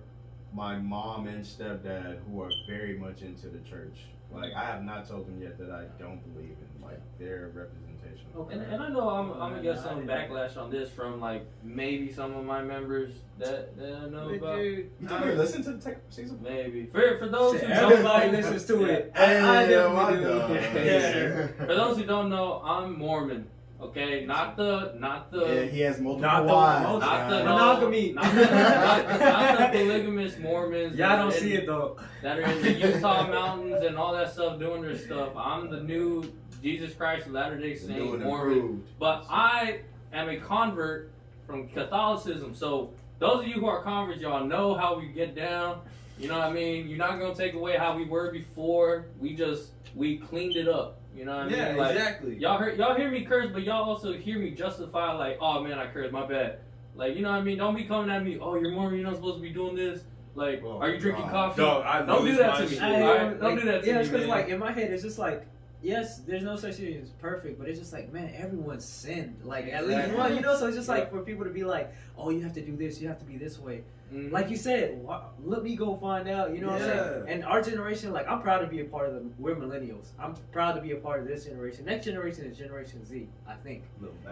my mom and stepdad, who are very much into the church. Like, I have not told them yet that I don't believe in, like, their representation. Okay. And I know I'm gonna get some backlash on this from, like, maybe some of my members that I know about. Dude, You think they listen to the Takeover season? Maybe for those who don't Everybody know, listens to it. Hey, I my definitely do. dog. Yeah. For those who don't know, I'm Mormon. Okay, not the Yeah, he has multiple Not the- wives. not the guys. Monogamy. not the polygamous Mormons. Y'all don't that- see it though. That are in the Utah mountains and all that stuff doing their stuff. I'm the new Jesus Christ Latter-day New Saint and Mormon. improved. But I am a convert from Catholicism. So those of you who are converts, y'all know how we get down. You know what I mean? You're not gonna take away how we were before. We cleaned it up. You know what I mean? Yeah, Like, exactly. Y'all hear me curse, but y'all also hear me justify, like, oh man, I cursed, my bad. Like, you know what I mean? Don't be coming at me, oh, you're Mormon, you're not supposed to be doing this. Like, Oh, are you drinking God. coffee? Dog, I Don't do lose that my to me. shit. Alright? Don't do that to yeah, me, it's because man. like in my head, it's just like, yes, there's no such thing as perfect, but it's just like, man, everyone's sinned. Like at least Exactly. one, you know. So it's just like for people to be like, oh, you have to do this, you have to be this way. Mhm. Like you said, let me go find out. You know what I'm saying? And our generation, like, I'm proud to be a part of them. We're millennials. I'm proud to be a part of this generation. Next generation is Generation Z, I think.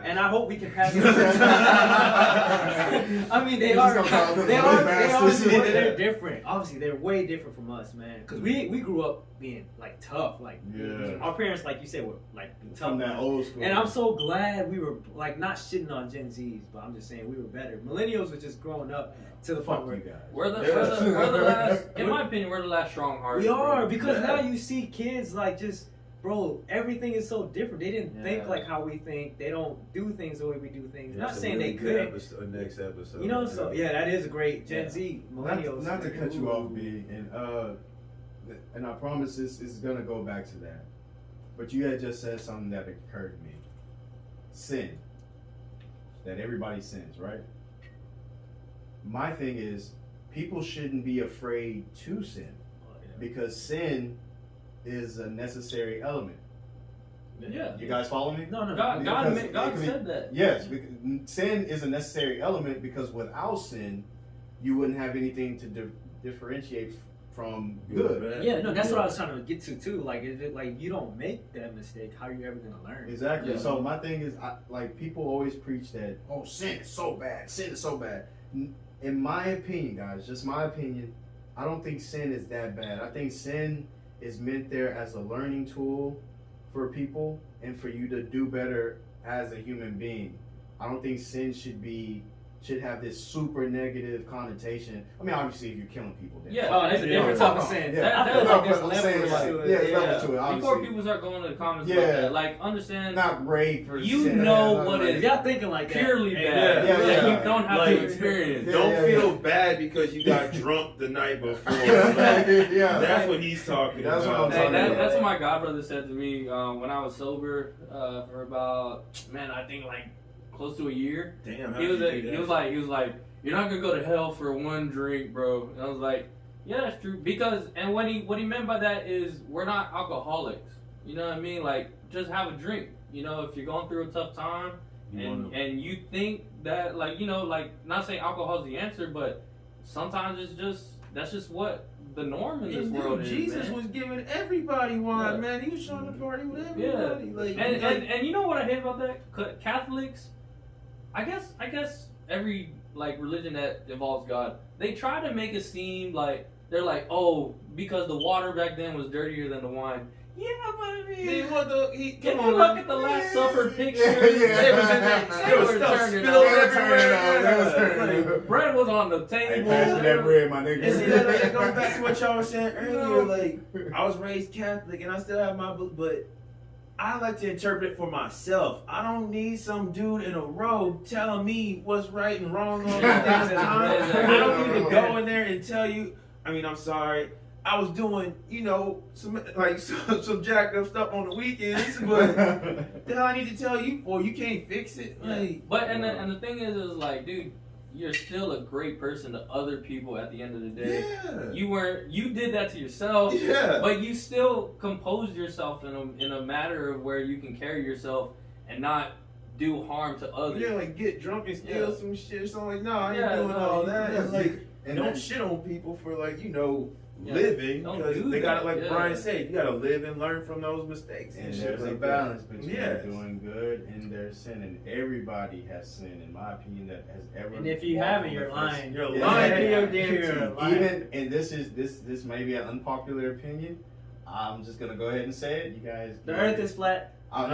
And I hope we can pass it. I mean, they are. They're different. Obviously, they're way different from us, man. Because we grew up being like tough. Like Yeah. our parents, like you said, were like tough. From that old school. And I'm so glad we were like not shitting on Gen Zs, but I'm just saying we were better. Millennials were just growing up to the point Fuck where you guys. We're the last, in my opinion, we're the last strong hearted. we are, because Yeah. now you see kids like just, bro, everything is so different. They didn't think Yeah. like how we think. They don't do things the way we do things. That's Not a saying really they good couldn't. next episode. You know, so yeah, that is a great Gen Yeah. Z millennials. Not to cut you off, B, and I promise this is gonna go back to that. But you had just said something that occurred to me. Sin. That everybody sins, right? My thing is, people shouldn't be afraid to sin, because sin is a necessary element. Yeah. You guys follow me? No, no, God Because- said that. Yes, because sin is a necessary element, because without sin, you wouldn't have anything to differentiate from good. Yeah, no, that's what I was trying to get to too. Like, is it like you don't make that mistake? How are you ever gonna learn? Exactly. Yeah. So my thing is, like, people always preach that, oh, sin is so bad. Sin is so bad. In my opinion, guys, just my opinion, I don't think sin is that bad. I think sin is meant there as a learning tool for people and for you to do better as a human being. I don't think sin should have this super negative connotation. I mean, obviously, if you're killing people, then Yeah. Oh, that's a different type of Yeah. sin. Yeah. I feel No, like but there's I'm levels saying, to like, it. yeah, there's levels to it, Before obviously. people start going to the comments Yeah. about that, like, understand. Not rape or You sin. know Like, what If is y'all thinking like that, purely hey, bad. Yeah, that yeah. you don't have Like, to experience. Yeah, Don't yeah, feel yeah. bad because you got drunk the night before. Yeah. That's what he's talking That's what about. I'm Hey, talking about. that's what my godbrother said to me when I was sober for about, man, I think like close to a year. Damn, how He was did you do that? he was like, you're not gonna go to hell for one drink, bro. And I was like, yeah, that's true. Because, and what he meant by that is we're not alcoholics. You know what I mean? Like, just have a drink. You know, if you're going through a tough time and you think that, like, you know, like, not saying alcohol is the answer, but sometimes that's just what the norm in this And world dude, is. Jesus man. was giving everybody wine, Yeah. man. He was trying to party with Yeah. everybody. Like, And you know what I hate about that? Catholics, I guess every like religion that involves God, they try to make it seem like they're like, oh, because the water back then was dirtier than the wine. Yeah, but I mean, Man, what if you look at the Last Supper pictures, Yeah. they was in There they was were stuff turning spilled up. everywhere. Like, bread was on the Hey, table. pass me that bread, my And see, nigga. that goes back to what y'all were saying earlier. Like, I was raised Catholic, and I still have my, but I like to interpret it for myself. I don't need some dude in a row telling me what's right and wrong all the time. I don't need to go in there and tell you. I mean, I'm sorry. I was doing, some jacked up stuff on the weekends, but the hell I need to tell you for? You can't fix it. Yeah. Like, But and the thing is like, dude, you're still a great person to other people at the end of the day. yeah. You did that to yourself, Yeah. but you still composed yourself in a matter of where you can carry yourself and not do harm to others. Yeah, like get drunk and steal some shit or something. Like, no, I ain't Yeah, doing no, all that. yeah. It's like, And don't then- shit on people for Yeah. living. Don't Because do they got that, to, like yeah. Brian said, you got to live and learn from those mistakes. And shit there's a like balance between Yes. doing good and there's sin, and everybody has sin, in my opinion, that has ever. And if you walked haven't, on you're the lying. face- You're Yeah. lying to Yeah. your damn You're teeth. lying. Even, and this may be an unpopular opinion. I'm just gonna go ahead and say it. You guys. The earth is flat. I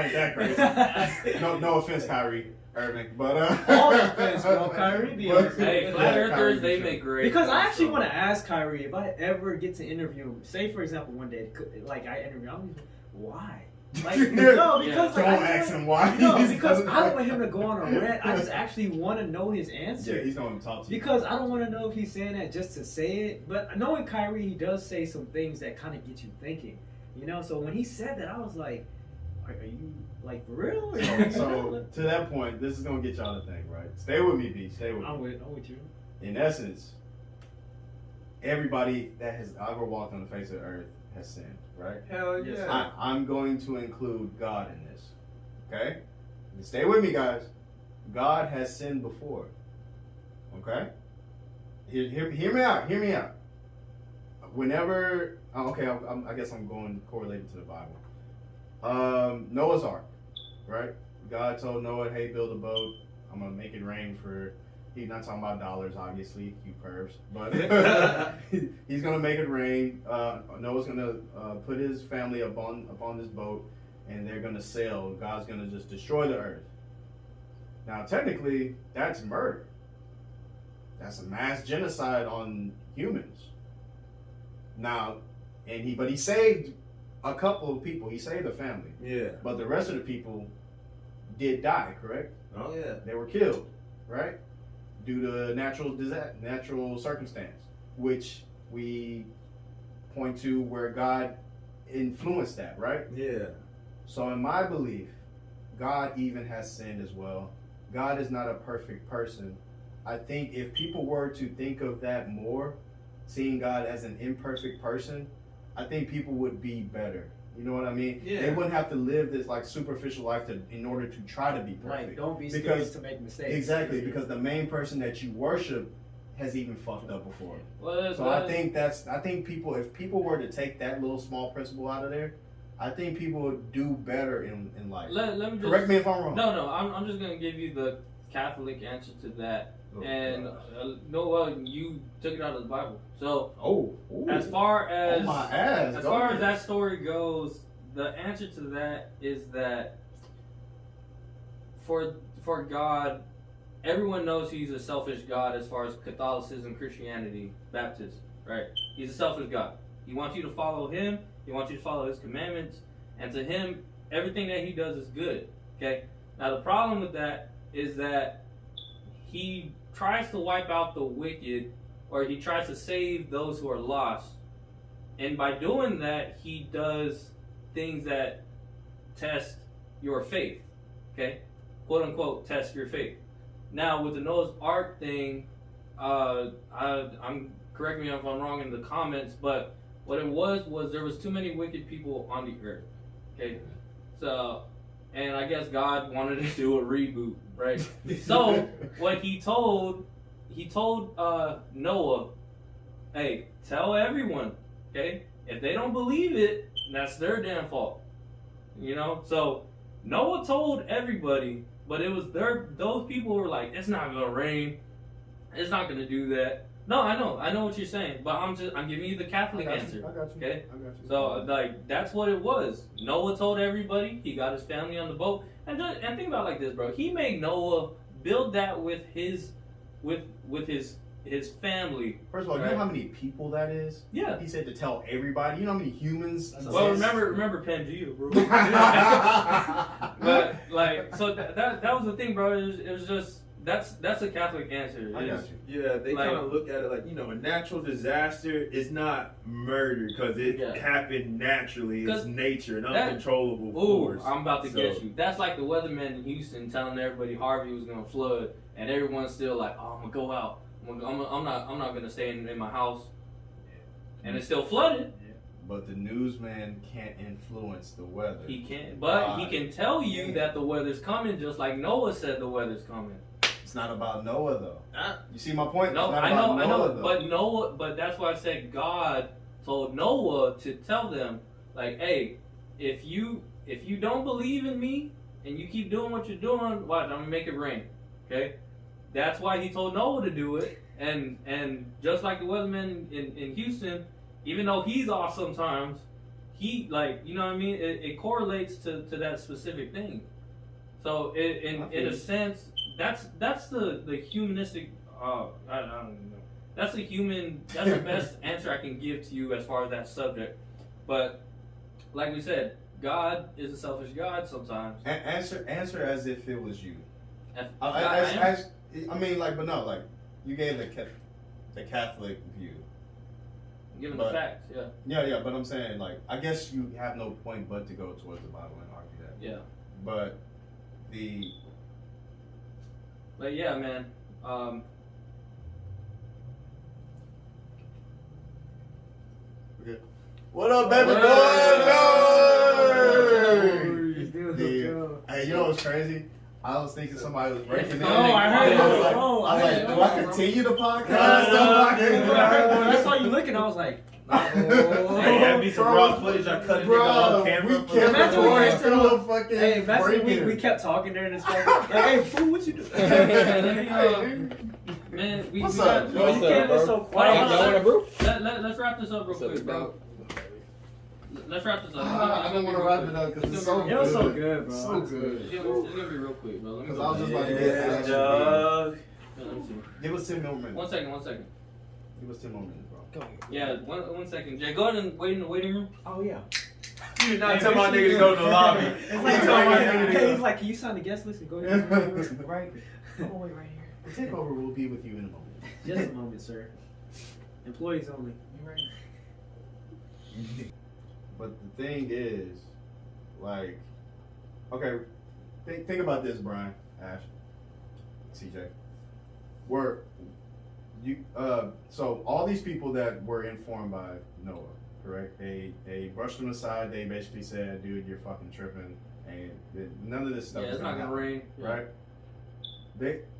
ain't that crazy. No offense, Kyrie Irving, but All offense, bro. Kyrie be honest. Hey, flat earthers, they make great. Because I actually so- want to ask Kyrie if I ever get to interview him. Say, for example, one day, like I interview him, why? Like, no, because like, don't I ask just him why. No, He because doesn't I don't like- want him to go on a rant. I just actually want to know his answer. Yeah, he's gonna talk to you. Because I don't want to know if he's saying that just to say it. But knowing Kyrie, he does say some things that kind of get you thinking. So when he said that, I was like, are you like for real? So to that point, this is gonna get y'all to think, right? Stay with me, B. Stay with me. I'm with you. In essence, everybody that has ever walked on the face of the earth has sinned, right? Hell Yes, yeah. I'm going to include God in this. Okay? Stay with me, guys. God has sinned before. Okay? Hear me out. Hear me out. Whenever, I guess I'm going correlated to the Bible. Noah's Ark, right? God told Noah, hey, build a boat. I'm going to make it rain for, he's not talking about dollars, obviously, you pervs, but he's going to make it rain. Noah's going to put his family upon this boat, and they're going to sail. God's going to just destroy the earth. Now, technically, that's murder. That's a mass genocide on humans. Now, but he saved a couple of people. He saved a family. Yeah. But the rest of the people did die, correct? Oh yeah. They were killed, right? Due to natural circumstance, which we point to where God influenced that, right? Yeah. So in my belief, God even has sinned as well. God is not a perfect person. I think if people were to think of that more, seeing God as an imperfect person, I think people would be better. You know what I mean? Yeah. They wouldn't have to live this like superficial life in order to try to be perfect. Like, don't be scared Because- to make mistakes. Exactly, because the main person that you worship has even fucked up before. Well, So I think people, if people were to take that little small principle out of there, I think people would do better in life. let me just, Correct me if I'm wrong. No, I'm just gonna give you the Catholic answer to that. Oh, And God. you took it out of the Bible. So Ooh. as far as Oh, my ass. as Go far ahead. as that story goes, the answer to that is that for God, everyone knows he's a selfish God as far as Catholicism, Christianity, Baptist, right? He's a selfish God. He wants you to follow him. He wants you to follow his commandments. And to him, everything that he does is good. Okay? Now, the problem with that is that he tries to wipe out the wicked, or he tries to save those who are lost. And by doing that, he does things that test your faith. Okay? Quote unquote, test your faith. Now, with the Noah's Ark thing, I'm correct me if I'm wrong in the comments, but what it was there was too many wicked people on the earth. Okay? So, and I guess God wanted to do a reboot, right? So, what he told Noah, hey, tell everyone, okay? If they don't believe it, that's their damn fault. So Noah told everybody, but it was those people were like, it's not gonna rain, it's not gonna do that. No, I know what you're saying, but I'm giving you the Catholic answer. I got you. Okay? I got you. So that's what it was. Noah told everybody. He got his family on the boat, and think about it like this, bro. He made Noah build that with his his family. First of all, you know how many people that is? Yeah. He said to tell everybody. You know how many humans? Well, remember Pangea, bro. But like, so that was the thing, bro. It was just that's a Catholic answer. I got you. Yeah, they Like- kind of look at it like, a natural disaster is not murder because it happened naturally. It's 'Cause nature, an that- uncontrollable Ooh, force. I'm about to get So- you. That's like the weatherman in Houston telling everybody Harvey was gonna flood, and everyone's still like, "Oh, I'm gonna go out. I'm not gonna stay in my house," and it's still flooded. But the newsman can't influence the weather. He can't, but he can tell you that the weather's coming, just like Noah said the weather's coming. It's not about Noah though. You see my point? No, It's not I know, about Noah, though. but that's why I said God told Noah to tell them, like, hey, if you don't believe in me and you keep doing what you're doing, watch, I'm gonna make it rain. Okay, that's why he told Noah to do it, and just like the weatherman in Houston, even though he's off sometimes, he you know what I mean. It correlates to that specific thing. So in a sense. That's the humanistic. I don't know. That's the best answer I can give to you as far as that subject. But like we said, God is a selfish God sometimes. Answer as if it was you. You gave the Catholic view. Given the facts, yeah. Yeah, but I'm saying, I guess you have no point but to go towards the Bible and argue that. Yeah. But yeah, man. Okay. What up, baby boy? Hey, you know what's crazy? I was thinking somebody was breaking in. I heard I was it. like, do I continue the podcast? When I saw you looking, I was like, Hey, that'd be some raw footage. I cut it on camera. We kept Imagine going we into still- a fucking hey, imagine breaking. we kept talking during this fucking, like, hey, fool, what you doing? Man, we What's got. up? Bro, you can't be so quiet. Hold on, bro? Let's wrap this up real quick, bro. Let's wrap this up. I don't want to wrap it up because it's so It good. was so good, bro. So good. It's gonna be real quick, bro. Let me Because go I was just about to back. get Yeah, action. dog. Let me see. Give us 10 more minutes. One second. Give us 10 more minutes, bro. Yeah, one second. Jay, go ahead and wait in the waiting room. Oh, yeah. You did not tell my nigga to go to the lobby. It's You like, told my nigga to hey, go. he's like, can you sign the guest list and go ahead? Right. Come on, wait right here. The takeover will be with you in a moment. Just a moment, sir. Employees only. You right? But the thing is, okay, think about this, Brian, Ash, CJ. So all these people that were informed by Noah, correct? They brushed him aside. They basically said, "Dude, you're fucking tripping," and none of this stuff. Yeah, is it's not gonna happen, rain. Yeah. right?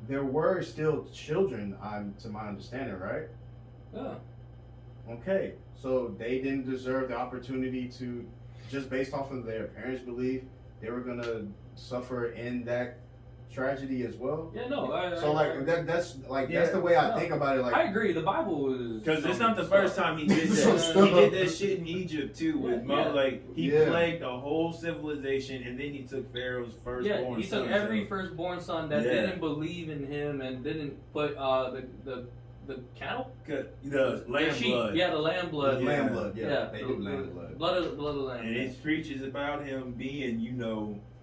There were still children, to my understanding, right? Yeah. Okay, so they didn't deserve the opportunity to, just based off of their parents' belief, they were gonna suffer in that tragedy as well. Yeah, no. That's the way I think about it. I agree. The Bible is Because it's not the first time he did Some that. stuff. He did that shit in Egypt too. With he Yeah. plagued the whole civilization, and then he took Pharaoh's firstborn. Yeah, he took son, every so- firstborn son that Yeah. didn't believe in him and didn't put the cattle, the lamb sheep. blood. Yeah, the lamb blood. Yeah. Lamb blood, Yeah, they do lamb blood. Blood of the lamb. And it preaches about him being,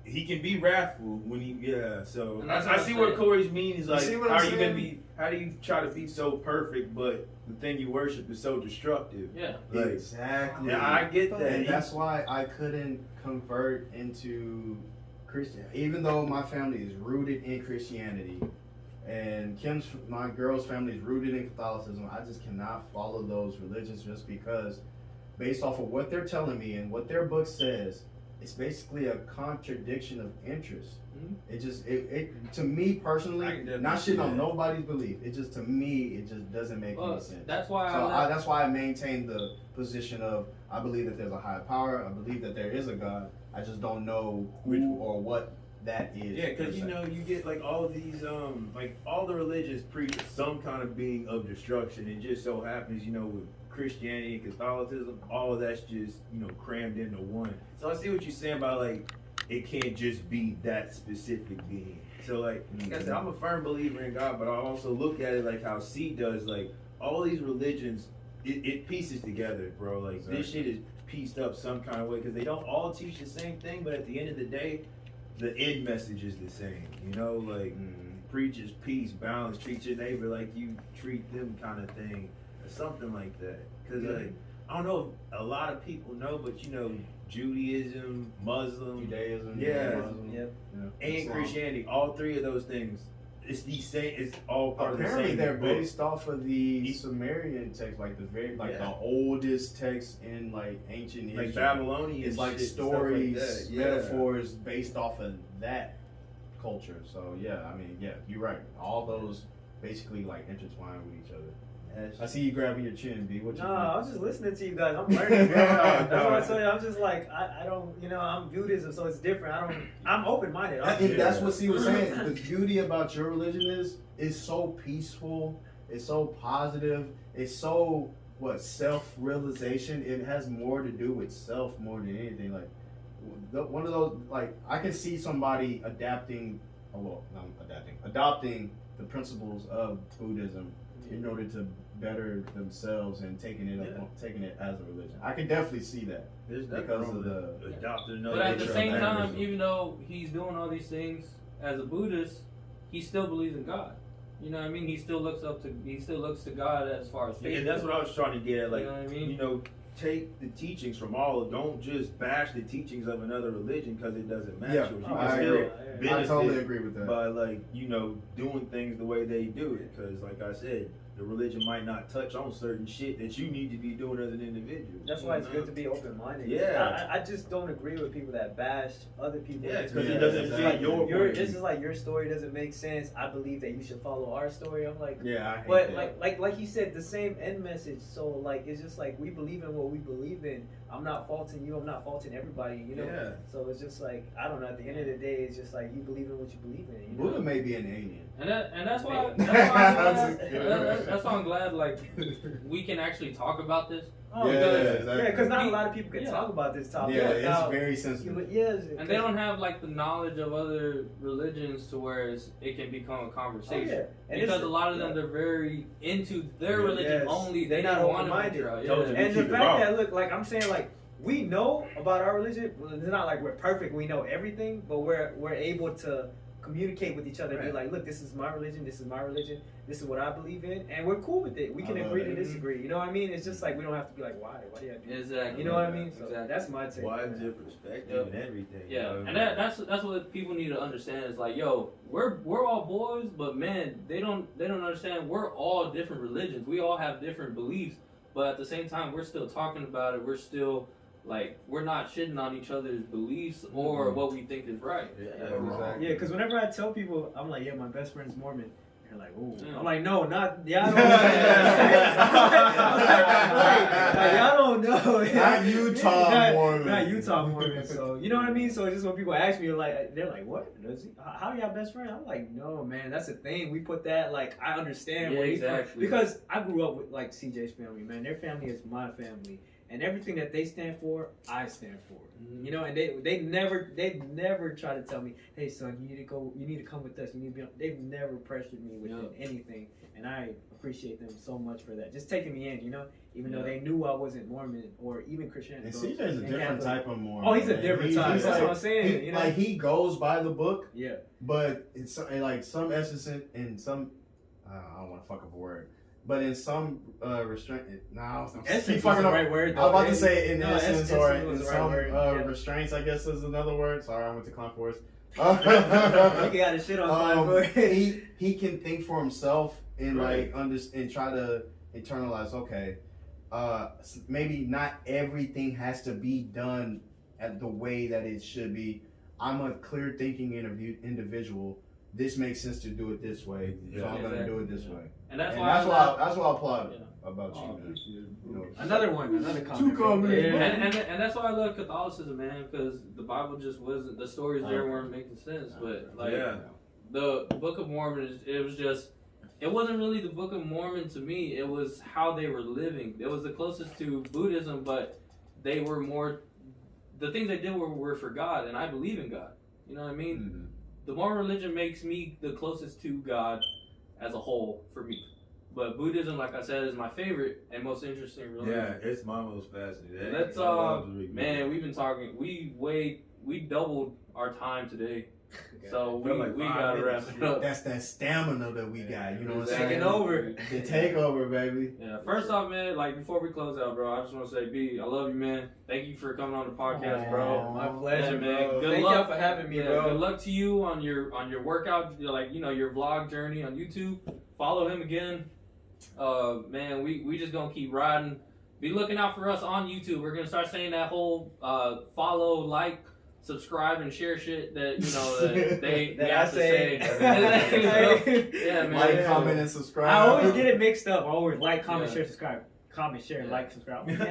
he can be wrathful when so And that's I what see I'm what saying. Corey's mean is like, see what how I'm are you gonna saying? how do you try to be so perfect, but the thing you worship is so destructive? Yeah. Like, Exactly. yeah, I get that. And that's why I couldn't convert into Christian, even though my family is rooted in Christianity, and my girl's family is rooted in Catholicism. I just cannot follow those religions just because, based off of what they're telling me and what their book says, it's basically a contradiction of interest. Mhm. It just to me personally, I can definitely not shitting see on that. nobody's belief. It just to me, it just doesn't make any sense. That's why That's why I maintain the position of I believe that there's a higher power. I believe that there is a God. I just don't know who or what that is. Yeah, because you get like all of these all the religions preach some kind of being of destruction. It just so happens, with Christianity and Catholicism, all of that's just crammed into one. So I see what you're saying about it can't just be that specific being. So like I said, I'm a firm believer in God, but I also look at it like how C does. Like all these religions, it pieces together, bro. Like this shit is pieced up some kind of way because they don't all teach the same thing, but at the end of the day, the end message is the same. You know, like preaches peace, balance, treat your neighbor like you treat them, kind of thing, or something like that. Because like I don't know if a lot of people know, but you know, Judaism, Muslim, Judaism, Muslim, Yep. and Islam. Christianity, all three of those things, it's the same. It's all part Apparently, of the same. they're book. based off of the Sumerian text, like the oldest text in like ancient like Israel. Babylonian. It's like shit, stories, stuff like that. metaphors based off of that culture. So yeah, I mean, yeah, you're right. All those basically like intertwine with each other. I see you grabbing your chin, B. What you No, I think? was just listening to you guys. I'm learning. Bro. Yeah, That's what I tell you. I'm just like I don't, you know, I'm Buddhism, so it's different. I'm open minded. And that's what C was saying. The beauty about your religion is it's so peaceful, it's so positive, it's so self-realization. It has more to do with self more than anything. Like one of those, like I can see somebody adopting the principles of Buddhism in order to better themselves and taking it as a religion. I can definitely see that. Because of the adopted another. But at the nature same of time, animism. even though he's doing all these things as a Buddhist, he still believes in God. You know what I mean? He still looks to God as far as faith. And that's what I was trying to get at. Like, you know what I mean? you know, take the teachings from all. Don't just bash the teachings of another religion because it doesn't match yours. You can I still agree. benefit I totally agree with that. by like doing things the way they do it. Because like I said, the religion might not touch on certain shit that you need to be doing as an individual. That's why it's good to be open minded. Yeah. I just don't agree with people that bash other people. Yeah, because Yeah, it doesn't exactly. fit your point. This is like your story doesn't make sense. I believe that you should follow our story. I'm like, Yeah, I hate but that. like you said, the same end message. So like it's just like we believe in what we believe in. I'm not faulting you. I'm not faulting everybody. You know. Yeah. So it's just like I don't know. At the end of the day, it's just like you believe in what you believe in. You know? Buddha may be an alien. And that's why that's why I'm glad like we can actually talk about this. Oh, Yeah, because exactly. not a lot of people can talk about this topic. Yeah, without- it's very sensitive. Yes, And they don't have like the knowledge of other religions to where it can become a conversation. Oh, yeah. And Because it's- a lot of them they're very into their religion Yes. only. They They're not don't want to open-minded. venture out. Told you. Yeah. And the Keep it fact raw. that look, like I'm saying, like we know about our religion. Well, it's not like we're perfect. We know everything, but we're able to communicate with each other. And be Right. like, look, this is my religion. This is my religion. This is what I believe in, and we're cool with it. We can agree to disagree. You know what I mean? It's just like we don't have to be like, why? Why do you have to? Do Exactly. You know what I mean? So Exactly. that's my take. Widen your perspective and everything. Yeah, you know? and that's what people need to understand is like, yo, we're all boys, but man, they don't understand we're all different religions. We all have different beliefs, but at the same time, we're still talking about it. We're still like we're not shitting on each other's beliefs or what we think is right. Yeah, exactly. Yeah, because whenever I tell people, I'm like, yeah, my best friend's Mormon. They're like, ooh. Yeah. I'm like, no, not y'all. Y'all don't know. Not Utah Mormon. Not Utah Mormon. So you know what I mean. So it's just when people ask me, they're like, what? Does he, how y'all best friend? I'm like, no, man, that's the thing. We put that like I understand Yeah, where he's from. exactly. Because I grew up with like CJ's family, man. Their family is my family. And everything that they stand for, I stand for. You know, and they never try to tell me, hey son, you need to come with us. You need to be. They've never pressured me with anything, and I appreciate them so much for that. Just taking me in, you know, even though they knew I wasn't Mormon or even Christian. And CJ's a different type of Mormon. Oh, he's a man. different type. He's That's like, what I'm saying. You know, like he goes by the book, yeah. but it's like some essence in some. I don't want to fuck up a word. But in some restraint, Essence was the right word. I was about to say in No, essence essence or was in the right some word, yeah. restraints, I guess is another word. Sorry, I went to Clown Forest. You got a shit on he can think for himself and Right. and try to internalize. Okay, maybe not everything has to be done at the way that it should be. I'm a clear thinking individual. This makes sense to do it this way, so I'm gonna do it this way. And that's And why that's why I applaud about you, man. You know, Another comment. Two comments. Yeah. and that's why I love Catholicism, man, because the Bible just wasn't the stories there weren't making sense. But like the Book of Mormon, it wasn't really the Book of Mormon to me. It was how they were living. It was the closest to Buddhism, but they were more the things they did were for God, and I believe in God. You know what I mean? Mm-hmm. The Mormon religion makes me the closest to God as a whole for me. But Buddhism, like I said, is my favorite and most interesting religion. Yeah, it's my most fascinating. Let's man, we've been talking. We doubled our time today. So we gotta wrap it up. That's that stamina that we got. You know what I'm saying? Taking over. The takeover, baby. Yeah. First off, man, like before we close out, bro, I just want to say, B, I love you, man. Thank you for coming on the podcast, bro. My pleasure, Yeah, man. man. Good Thank luck. y'all for having me, Yeah, bro. good luck to you on your workout, like your vlog journey on YouTube. Follow him again. Man, we just gonna keep riding. Be looking out for us on YouTube. We're gonna start saying that whole follow, like, subscribe, and share shit that that they That have I to say. say. Yeah, man. Like, comment, and subscribe. I always get it mixed up. I always like, comment, Yeah. share, subscribe. Comment, share, Yeah. like, subscribe. Yeah.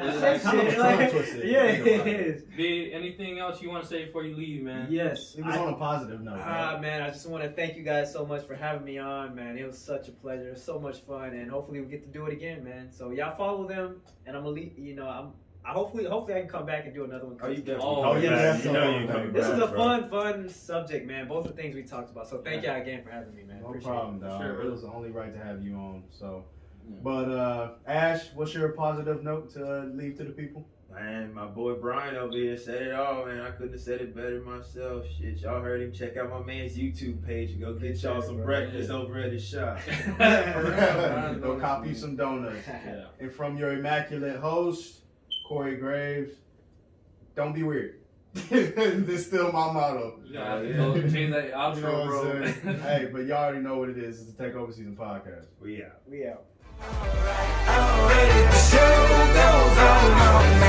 Like, Twisted. yeah, it is. B, anything else you want to say before you leave, man? Yes. It was on a positive note. Man, I just want to thank you guys so much for having me on, man. It was such a pleasure, so much fun, and hopefully we get to do it again, man. So y'all follow them, and I'm gonna leave. Hopefully I can come back and do another one. Oh, you definitely. Oh, yeah, you know you're coming This back, is a bro. fun subject, man. Both the things we talked about. So thank y'all again for having me, man. No Appreciate problem, dog. Sure, It was only right to have you on. So, Yeah. but Ash, what's your positive note to leave to the people? Man, my boy Brian over here said it all, man. I couldn't have said it better myself. Shit, y'all heard him. Check out my man's YouTube page and go get y'all some breakfast over at his shop. Go copy some donuts. Yeah. And from your immaculate host, Corey Graves, don't be weird. This is still my motto. You gotta have to go change that outro, You know what bro. I'm saying? Hey, but y'all already know what it is. It's the Takeover Season podcast. We out. We out. Alright, the show goes on now.